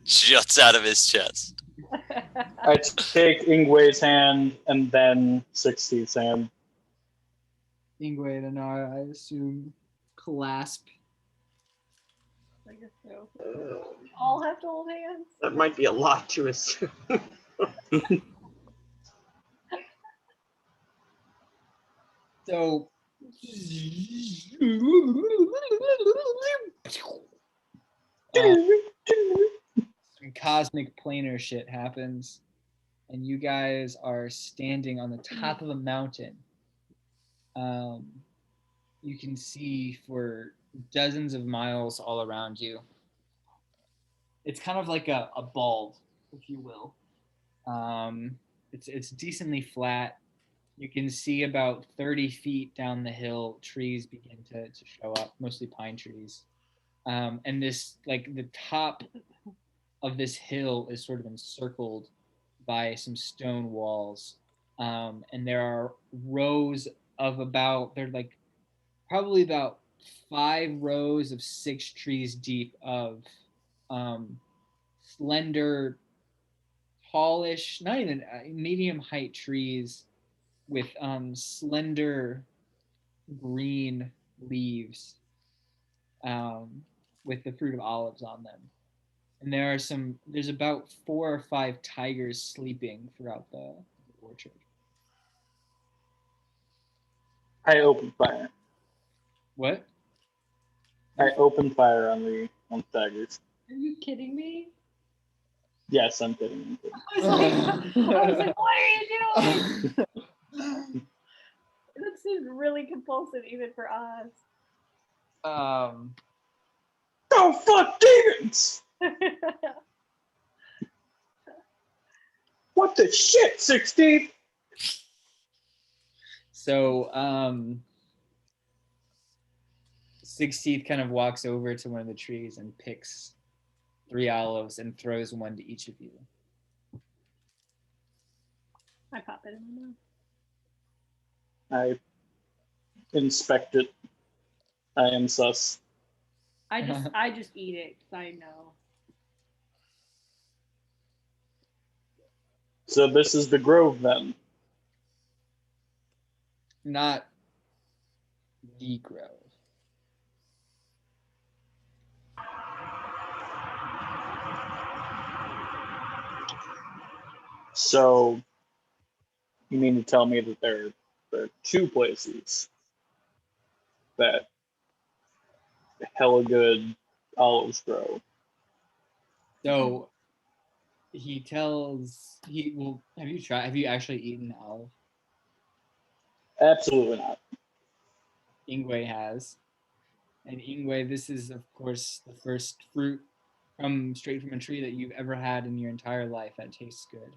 juts out of his chest. I take Ingwe's hand and then 60's hand. Ingwe and Inara, I assume, clasp. I guess so. All have to hold hands. That might be a lot to assume. So some cosmic planar shit happens. and you guys are standing on the top of a mountain. You can see for dozens of miles all around you. It's kind of like a bulb, if you will. It's decently flat. You can see about 30 feet down the hill, trees begin to show up, mostly pine trees. And this, like, the top of this hill is sort of encircled by some stone walls. And there are rows of they're like probably about 5 rows of 6 trees deep of slender, tallish, not even medium height trees with slender green leaves with the fruit of olives on them. And there's about 4 or 5 tigers sleeping throughout the orchard. I open fire. What? I open fire on the tigers. Are you kidding me? Yes, I'm kidding. I was like, what are you doing? That seems really compulsive even for us. Oh, fuck demons! What the shit, 16? So, 16th kind of walks over to one of the trees and picks 3 olives and throws one to each of you. I pop it in my mouth. I inspect it. I am sus. I just eat it because I know. So this is the grove then. Not the grove. So you mean to tell me that there are 2 places that hella good olives grow? So have you actually eaten olive? Absolutely not. Ingwe has. And Ingwe, this is of course the first fruit straight from a tree that you've ever had in your entire life that tastes good.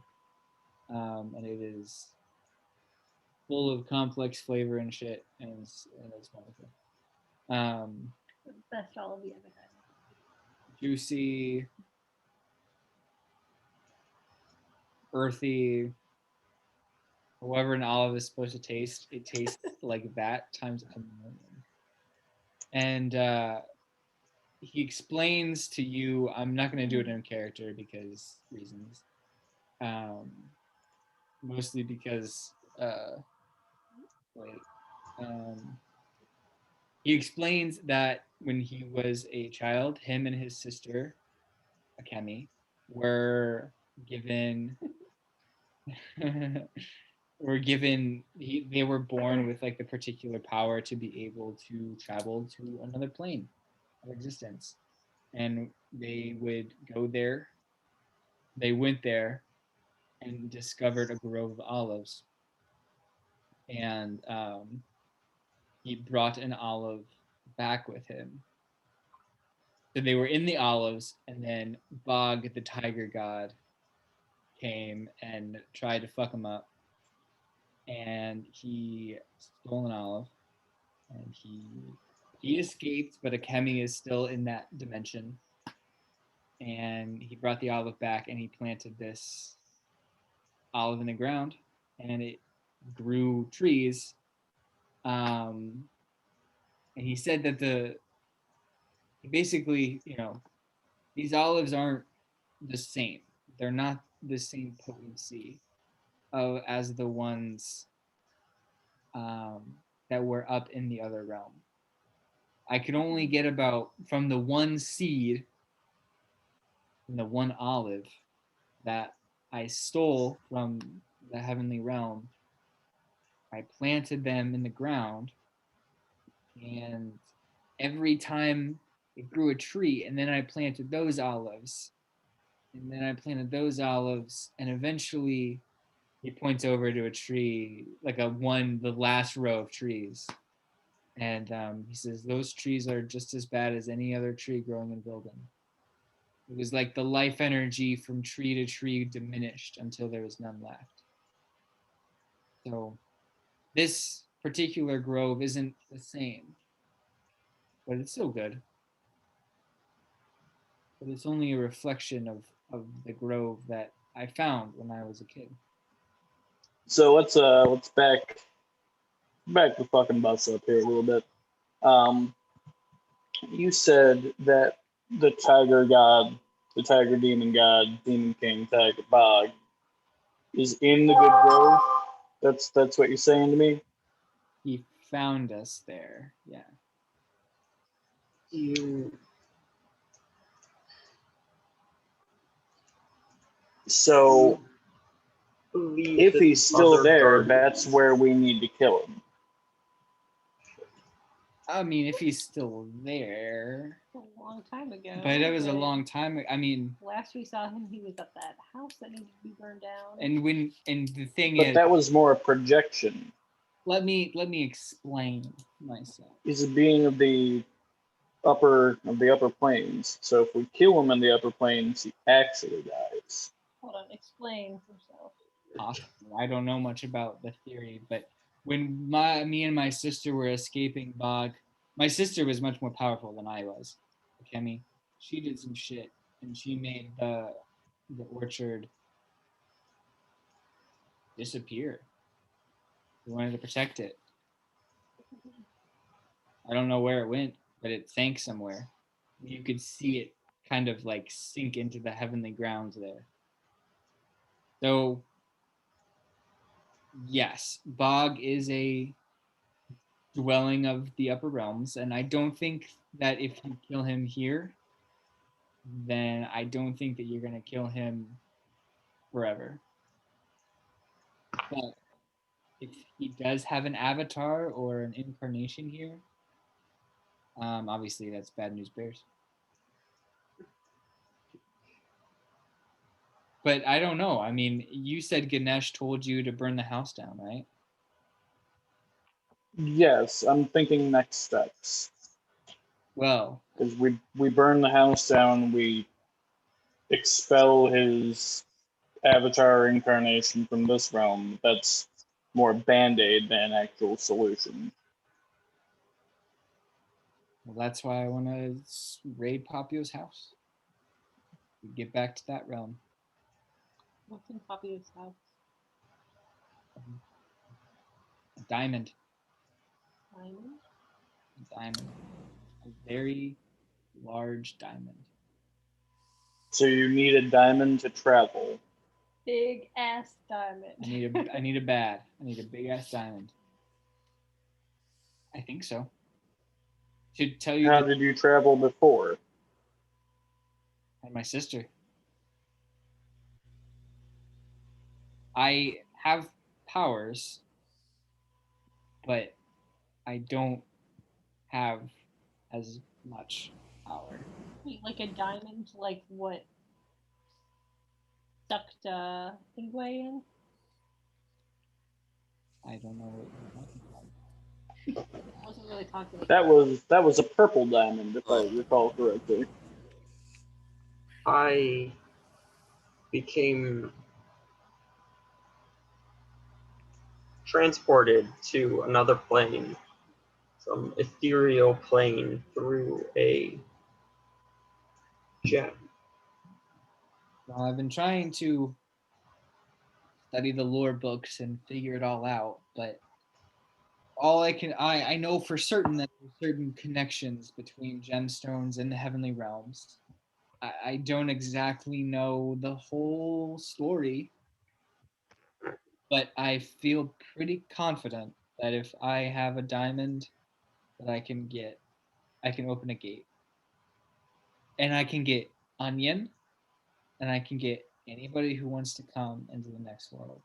And it is full of complex flavor and shit, and it's wonderful. The best olive you ever had. Juicy, earthy. However an olive is supposed to taste, it tastes like that times a million. And he explains to you, I'm not going to do it in character because reasons. Mostly because he explains that when he was a child, him and his sister, Akemi, were given they were born with like the particular power to be able to travel to another plane of existence, and they went there and discovered a grove of olives, and he brought an olive back with him. So they were in the olives, and then Bog, the tiger god, came and tried to fuck him up, and he stole an olive, and he escaped, but Akemi is still in that dimension, and he brought the olive back, and he planted this olive in the ground, and it grew trees. And he said that basically, these olives aren't the same. They're not the same potency as the ones that were up in the other realm. I could only get about from the one seed, from the one olive that I stole from the heavenly realm. I planted them in the ground, and every time it grew a tree, and then I planted those olives, and then I planted those olives, and eventually He points over to a tree, like the last row of trees. And he says, those trees are just as bad as any other tree growing in Vilden. It was like the life energy from tree to tree diminished until there was none left. So this particular grove isn't the same, but it's still good. But it's only a reflection of the grove that I found when I was a kid. So let's back the fucking bus up here a little bit. You said that the tiger god, the tiger demon god, demon king, tiger bog, is in the good grove. That's what you're saying to me. He found us there, yeah. So Believe if that he's the still other there, guardians- that's where we need to kill him. I mean, if he's still there. A long time ago. But it was a long time. I mean, last we saw him, he was at that house that needed to be burned down. and the thing But is, that was more a projection. let me explain myself. He's a being of the upper planes. So if we kill him in the upper planes, he actually dies. Hold on, explain yourself. I don't know much about the theory, but when me and my sister were escaping Bog, my sister was much more powerful than I was. Kemi, she did some shit, and she made the orchard disappear. We wanted to protect it. I don't know where it went, but it sank somewhere. You could see it kind of like sink into the heavenly grounds there. So, yes, Bog is a dwelling of the upper realms, and I don't think that if you kill him here, then I don't think that you're going to kill him forever. But if he does have an avatar or an incarnation here, obviously that's bad news bears. But I don't know. I mean, you said Ganesh told you to burn the house down, right? Yes, I'm thinking next steps. Well, Because we burn the house down, we expel his avatar incarnation from this realm. That's more band-aid than an actual solution. that's why I want to raid Papio's house. Get back to that realm. What's in Papio's house? A diamond. Diamond? A diamond. A very large diamond. So you need a diamond to travel. Big ass diamond. I need a big ass diamond. I think so. To tell you How did you travel before? my sister. I have powers, but I don't have as much power. Wait, like a diamond, like what sucked Ingwe in? I don't know what you're talking about. I wasn't really talking about That was a purple diamond, if I recall correctly. I became transported to another plane, some ethereal plane through a gem. Well, I've been trying to study the lore books and figure it all out, but all I know for certain that there's certain connections between gemstones and the heavenly realms. I don't exactly know the whole story, but I feel pretty confident that if I have a diamond that I can open a gate. And I can get Onion, and I can get anybody who wants to come into the next world.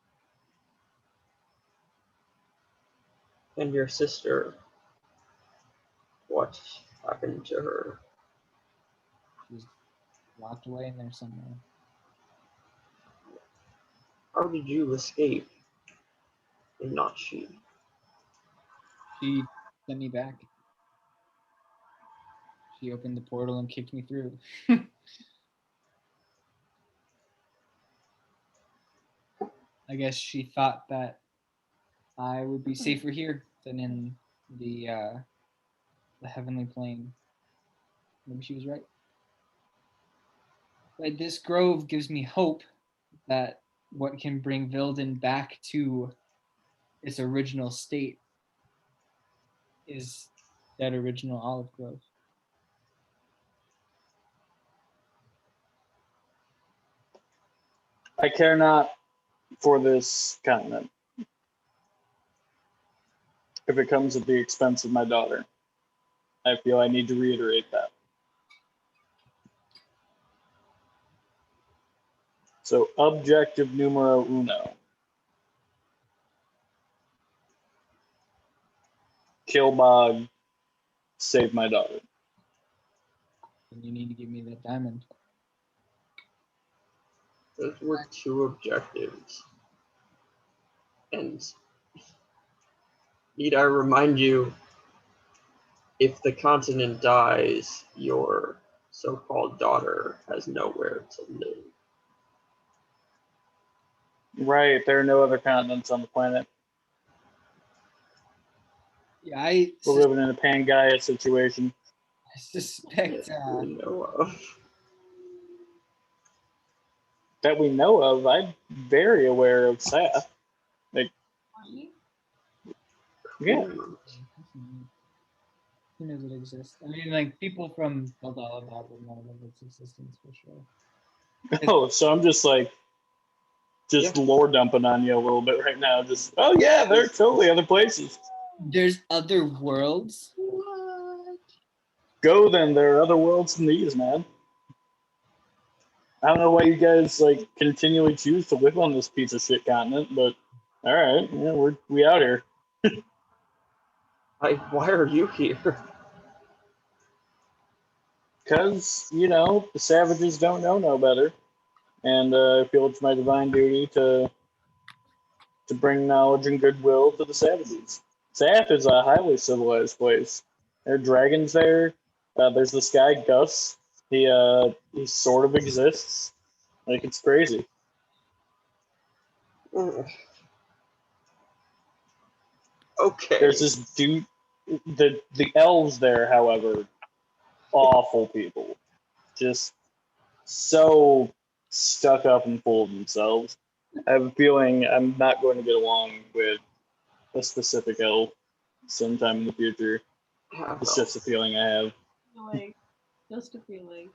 And your sister, what happened to her? She's locked away in there somewhere. How did you escape, and not she? She sent me back. She opened the portal and kicked me through. I guess she thought that I would be safer here than in the heavenly plane. Maybe she was right. But this grove gives me hope that what can bring Vilden back to its original state is that original olive grove. I care not for this continent if it comes at the expense of my daughter. I feel I need to reiterate that. So, objective numero uno. Kill Bog, save my daughter. And you need to give me that diamond. Those were two objectives. And need I remind you, if the continent dies, your so-called daughter has nowhere to live. Right, there are no other continents on the planet. Yeah, I We're living in a Pangaea situation. suspect That we know of. That we know of, I'm very aware of Seth. Like, yeah. Who knows it exists? I mean, like, people from Vilden would know of its existence for sure. Oh, so I'm just like, lore dumping on you a little bit right now. Just, oh yeah, there are totally other places. There's other worlds? What? Go then, there are other worlds than these, man. I don't know why you guys like continually choose to live on this piece of shit continent, but all right, yeah, we out here. Why are you here? Because the savages don't know no better, and I feel it's my divine duty to bring knowledge and goodwill to the savages. Sath is a highly civilized place. There are dragons there. There's this guy Gus. He sort of exists. Like, it's crazy. Okay. There's this dude. The elves there, however, awful people. Just so stuck up and full of themselves. I have a feeling I'm not going to get along with a specific elf sometime in the future. It's just a feeling I have. Like, just a feeling.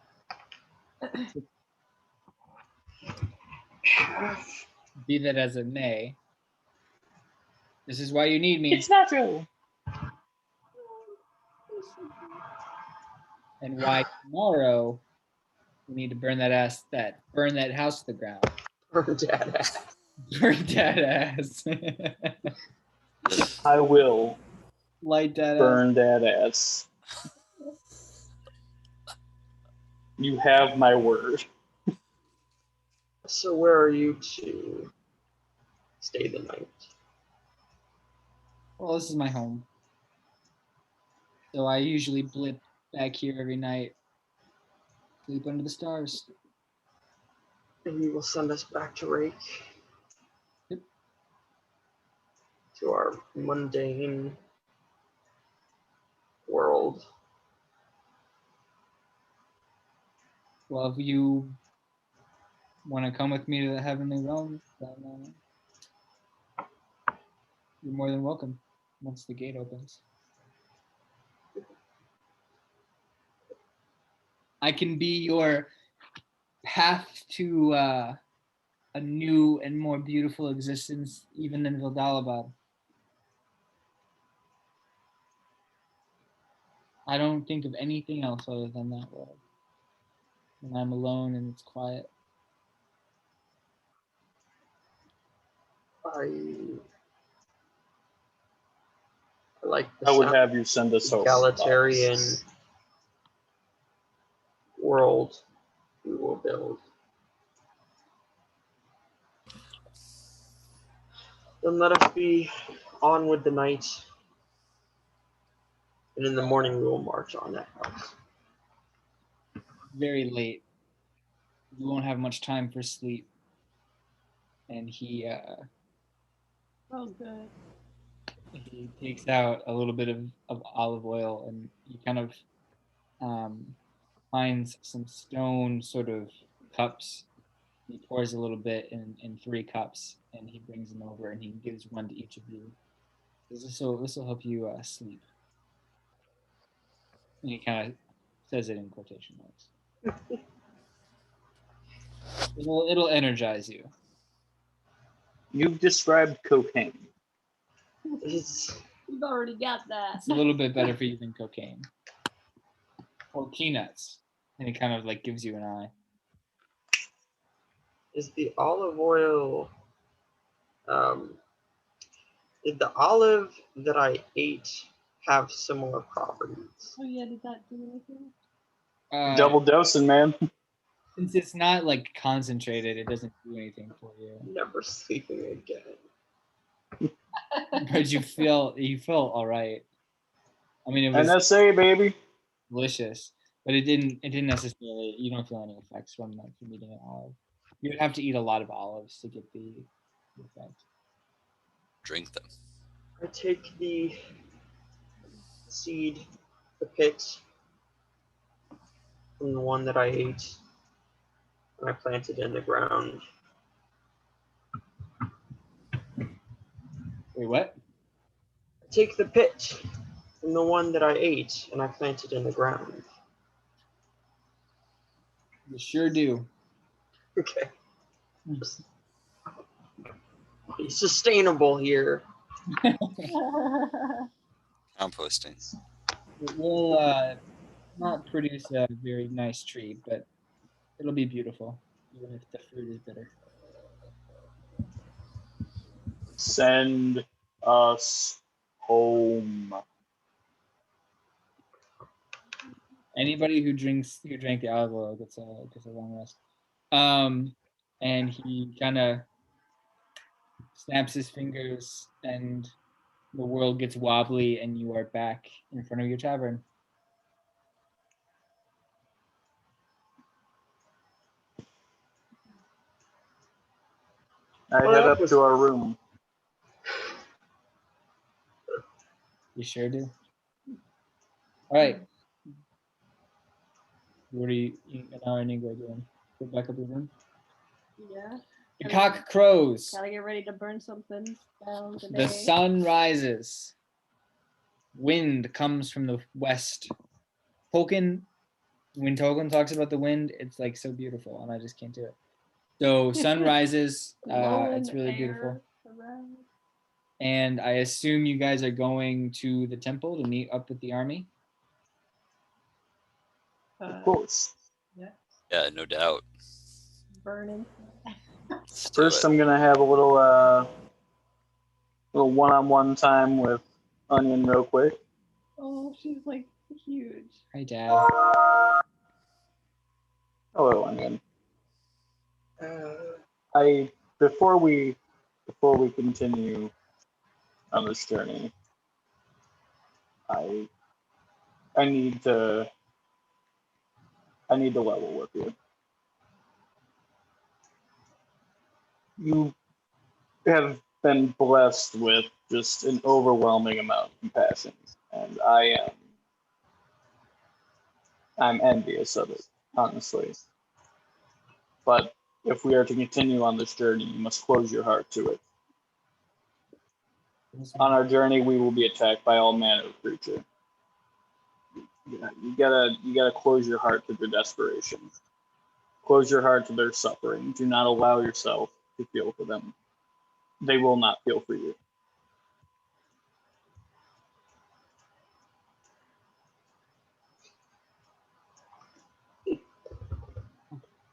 Be that as it may, this is why you need me. It's not true. And why tomorrow we need to burn that house to the ground. Burn that ass. Burn that ass. I will Light that burn that ass. You have my word. So where are you to stay the night? Well, this is my home. So I usually blip back here every night. Sleep under the stars. And you will send us back to Raik? Yep. To our mundane world. Well, if you want to come with me to the heavenly realm, then you're more than welcome once the gate opens. I can be your path to a new and more beautiful existence, even in Vildalabad. I don't think of anything else other than that world. When I'm alone and it's quiet. I like the I would have you send us home. egalitarian world we will build. Then let us be on with the night. And in the morning we will march on that house. Very late. You won't have much time for sleep. And he Oh, good. takes out a little bit of olive oil, and he kind of finds some stone sort of cups. He pours a little bit in 3 cups, and he brings them over, and he gives one to each of you. This will help you sleep. And he kind of says it in quotation marks. It'll energize you. You've described cocaine. We've already got that. It's a little bit better for you than cocaine or peanuts. And he kind of like gives you an eye. Is the olive oil, did the olive that I ate have similar properties? Oh yeah, did that do anything? Double dosing, man. Since it's not like concentrated, it doesn't do anything for you. Never sleeping again. But you feel all right. I mean, it was NSA, baby. delicious, but it didn't necessarily. You don't feel any effects from eating an olive. You would have to eat a lot of olives to get the effect. Drink them. I take the seed, the pit, from the one that I ate, and I plant it in the ground. Wait, what? I take the pit from the one that I ate, and I plant it in the ground. You sure do. Okay. Be sustainable here. Composting. It will not produce a very nice tree, but it'll be beautiful, even if the fruit is bitter. Send us home. Anybody who drank the olive oil gets a long rest. And he kind of snaps his fingers, and the world gets wobbly, and you are back in front of your tavern. I head up to our room. You sure do. All right. What are you and Ingrid doing? Go back up the room. Yeah. The cock crows. Gotta get ready to burn something down today. The sun rises. Wind comes from the west. When Tolkien talks about the wind, it's like so beautiful, and I just can't do it. So sun rises. It's really beautiful. Around. And I assume you guys are going to the temple to meet up with the army. Of course. Yeah. Yeah, no doubt. Burning. Let's do First, it. I'm gonna have a little one-on-one time with Onion real quick. Oh, she's like huge. Hi, Dad. Hello, Onion. Before we continue on this journey, I need to level with you. You have been blessed with just an overwhelming amount of compassion, and I'm envious of it, honestly. But if we are to continue on this journey, you must close your heart to it. On our journey, we will be attacked by all manner of creature. You gotta close your heart to their desperation. Close your heart to their suffering. Do not allow yourself to feel for them. They will not feel for you.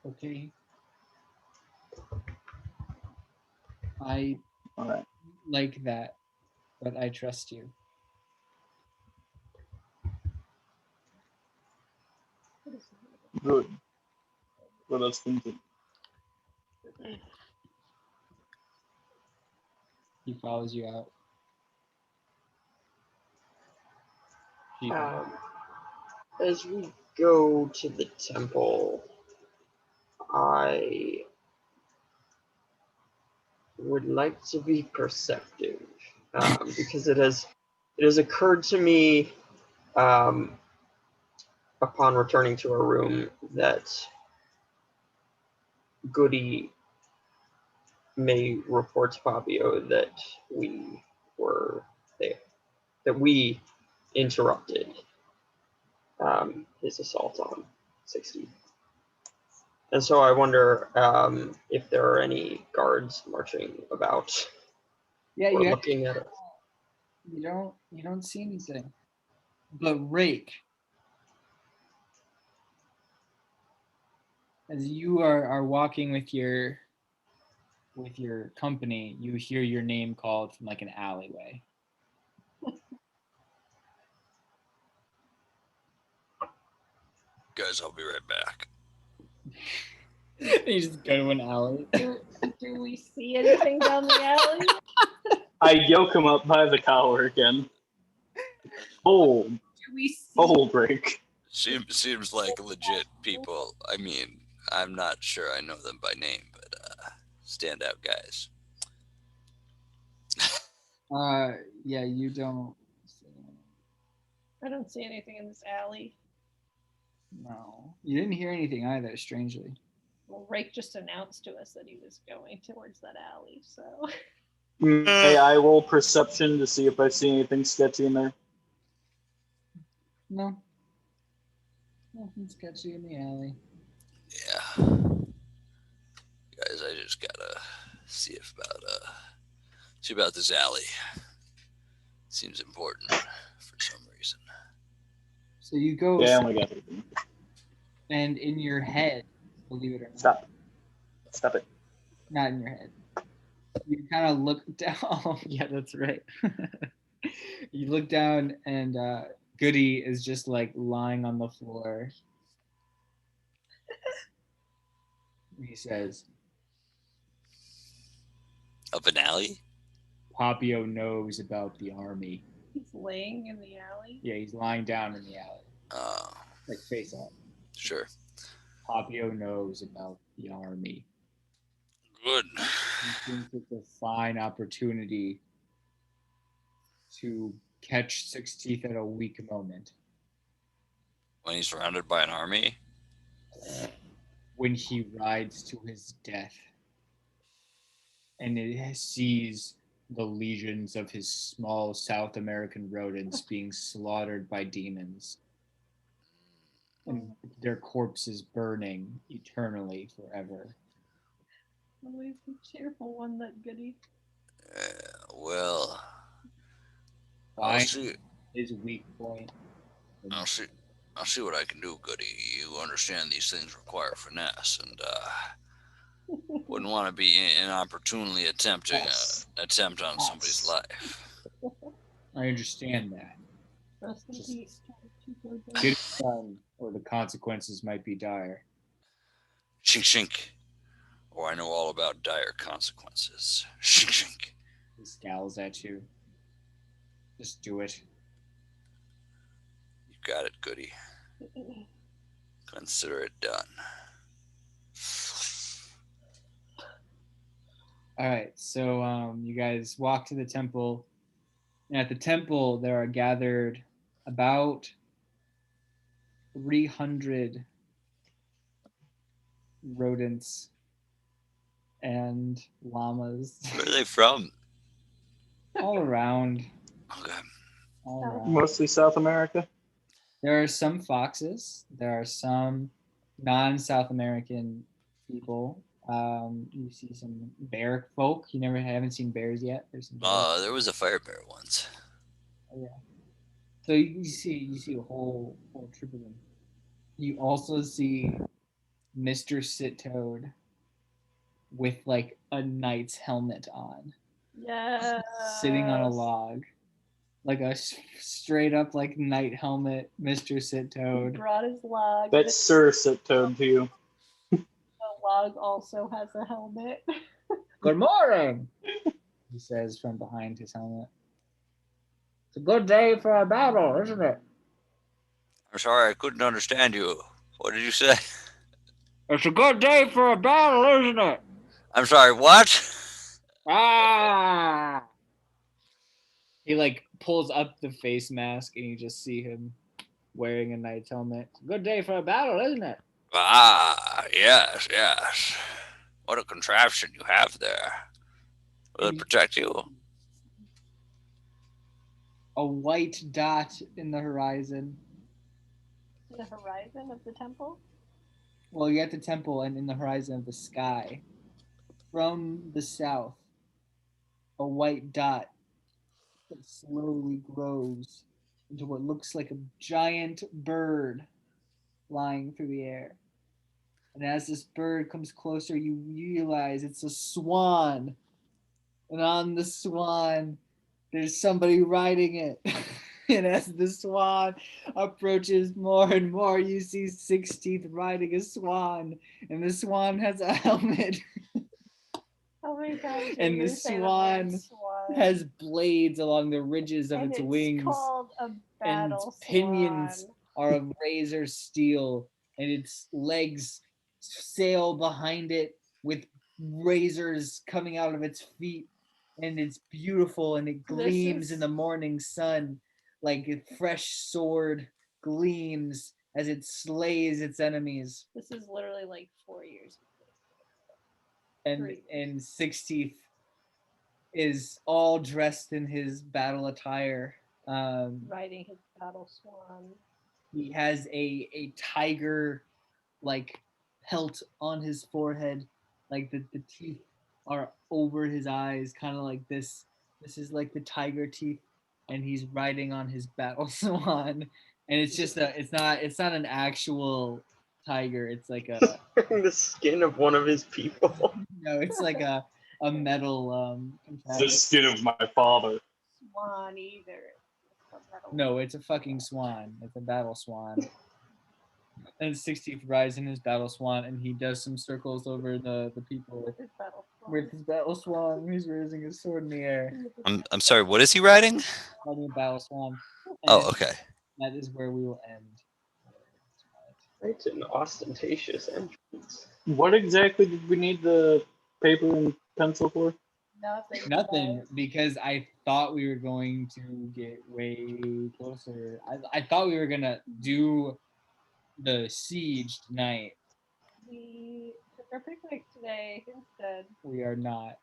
Okay. I All right. like that, but I trust you. Good. Let us continue. He follows you out. He- As we go to the temple, I would like to be perceptive because it has occurred to me upon returning to our room that Goody may report to Fabio that we were there, that we interrupted his assault on 60. And so I wonder if there are any guards marching about Yeah, or you looking at us. you don't see anything. But Raik, as you are walking with your company, you hear your name called from like an alleyway. Guys, I'll be right back. You just go to an alley. Do we see anything down the alley? I yoke him up by the collar again. Hold, Do we see? hold, Raik. Seems like legit people. I mean, I'm not sure I know them by name, but standout guys. Yeah, you don't. I don't see anything in this alley. No, you didn't hear anything either. Strangely. Well, Raik just announced to us that he was going towards that alley, so. May I roll perception to see if I see anything sketchy in there? No. Nothing sketchy in the alley. Yeah. Guys, I just gotta see about this alley. Seems important for some reason. So you go, Yeah, I only got it. and in your head, believe it or not, Stop. Stop it. not in your head, you kind of look down. Oh, yeah, that's right. You look down, and Goody is just like lying on the floor. He says, Up an alley? Papio knows about the army. He's laying in the alley. Yeah, he's lying down in the alley, like face up. Sure. Papio knows about the army. Good. He thinks it's a fine opportunity to catch Six Teeth at a weak moment. When he's surrounded by an army? When he rides to his death and it sees the legions of his small South American rodents being slaughtered by demons and their corpses burning eternally forever. Always be cheerful one, that Goody. Well, Why I'll see. his weak point? I'll see what I can do, Goody. You understand these things require finesse, and wouldn't want to be inopportunely attempting an attempt on somebody's life. I understand that. Rest in peace. Get it done, or the consequences might be dire. Shink shink. Or I know all about dire consequences. Shink shink. He scowls at you. Just do it. You got it, Goody. Consider it done. All right, so you guys walk to the temple, and at the temple there are gathered about 300 rodents and llamas Where are they from? all around. Okay. All around. Mostly South America. There are some foxes. There are some non-South American people. You see some bear folk. You haven't seen bears yet. There's some bears. There was a fire bear once. Oh, yeah. So you see a whole trip of them. You also see Mr. Sit Toad with like a knight's helmet on, Yeah. sitting on a log, like a straight up like knight helmet, Mr. Sit He Toad. brought his log. That's Sir Sit Toad to you. The log also has a helmet. Good morning. he says from behind his helmet. It's a good day for a battle, isn't it? I'm sorry, I couldn't understand you. What did you say? It's a good day for a battle, isn't it? I'm sorry, what? Ah! He like pulls up the face mask and you just see him wearing a knight's helmet. It's a good day for a battle, isn't it? Ah, yes, yes. What a contraption you have there. Will it protect you? A white dot in the horizon. The horizon of the temple? Well, you're at the temple and in the horizon of the sky. From the south, a white dot that slowly grows into what looks like a giant bird flying through the air. And as this bird comes closer, you realize it's a swan. And on the swan, there's somebody riding it. And as the swan approaches more and more, you see 16th riding a swan. And the swan has a helmet. Oh my god. And the swan has blades along the ridges of and its it's wings. called a And battle its pinions swan. are of razor steel. And its legs sail behind it with razors coming out of its feet. And it's beautiful and it gleams in the morning sun like a fresh sword gleams as it slays its enemies. This is literally like 4 years. And 16th is all dressed in his battle attire. Riding his battle swan. He has a tiger like pelt on his forehead, like the teeth are over his eyes, kind of like this. This is like the tiger teeth, and he's riding on his battle swan. And it's just it's not an actual tiger. It's like a the skin of one of his people. no, it's like a metal The skin of my father. Swan either. No, it's a fucking swan. It's a battle swan. And 16th rides in his battle swan, and he does some circles over the people with his battle swan. With his battle swan. He's raising his sword in the air. I'm sorry, what is he riding? Riding a battle swan. Oh, okay. That is where we will end. It's an ostentatious entrance. What exactly did we need the paper and pencil for? Nothing, because I thought we were going to get way closer. I thought we were gonna do the siege tonight. We took our picnic today instead. We are not.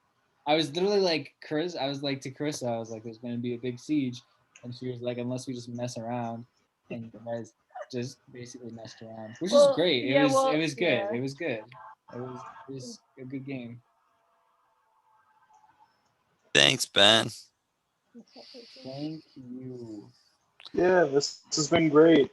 I was literally like, I was like to Carissa, I was like, there's gonna be a big siege, and she was like, unless we just mess around, and you guys just basically messed around, which is great. It was good. Yeah. It was good. It was a good game. Thanks, Ben. Thank you. Yeah, this has been great.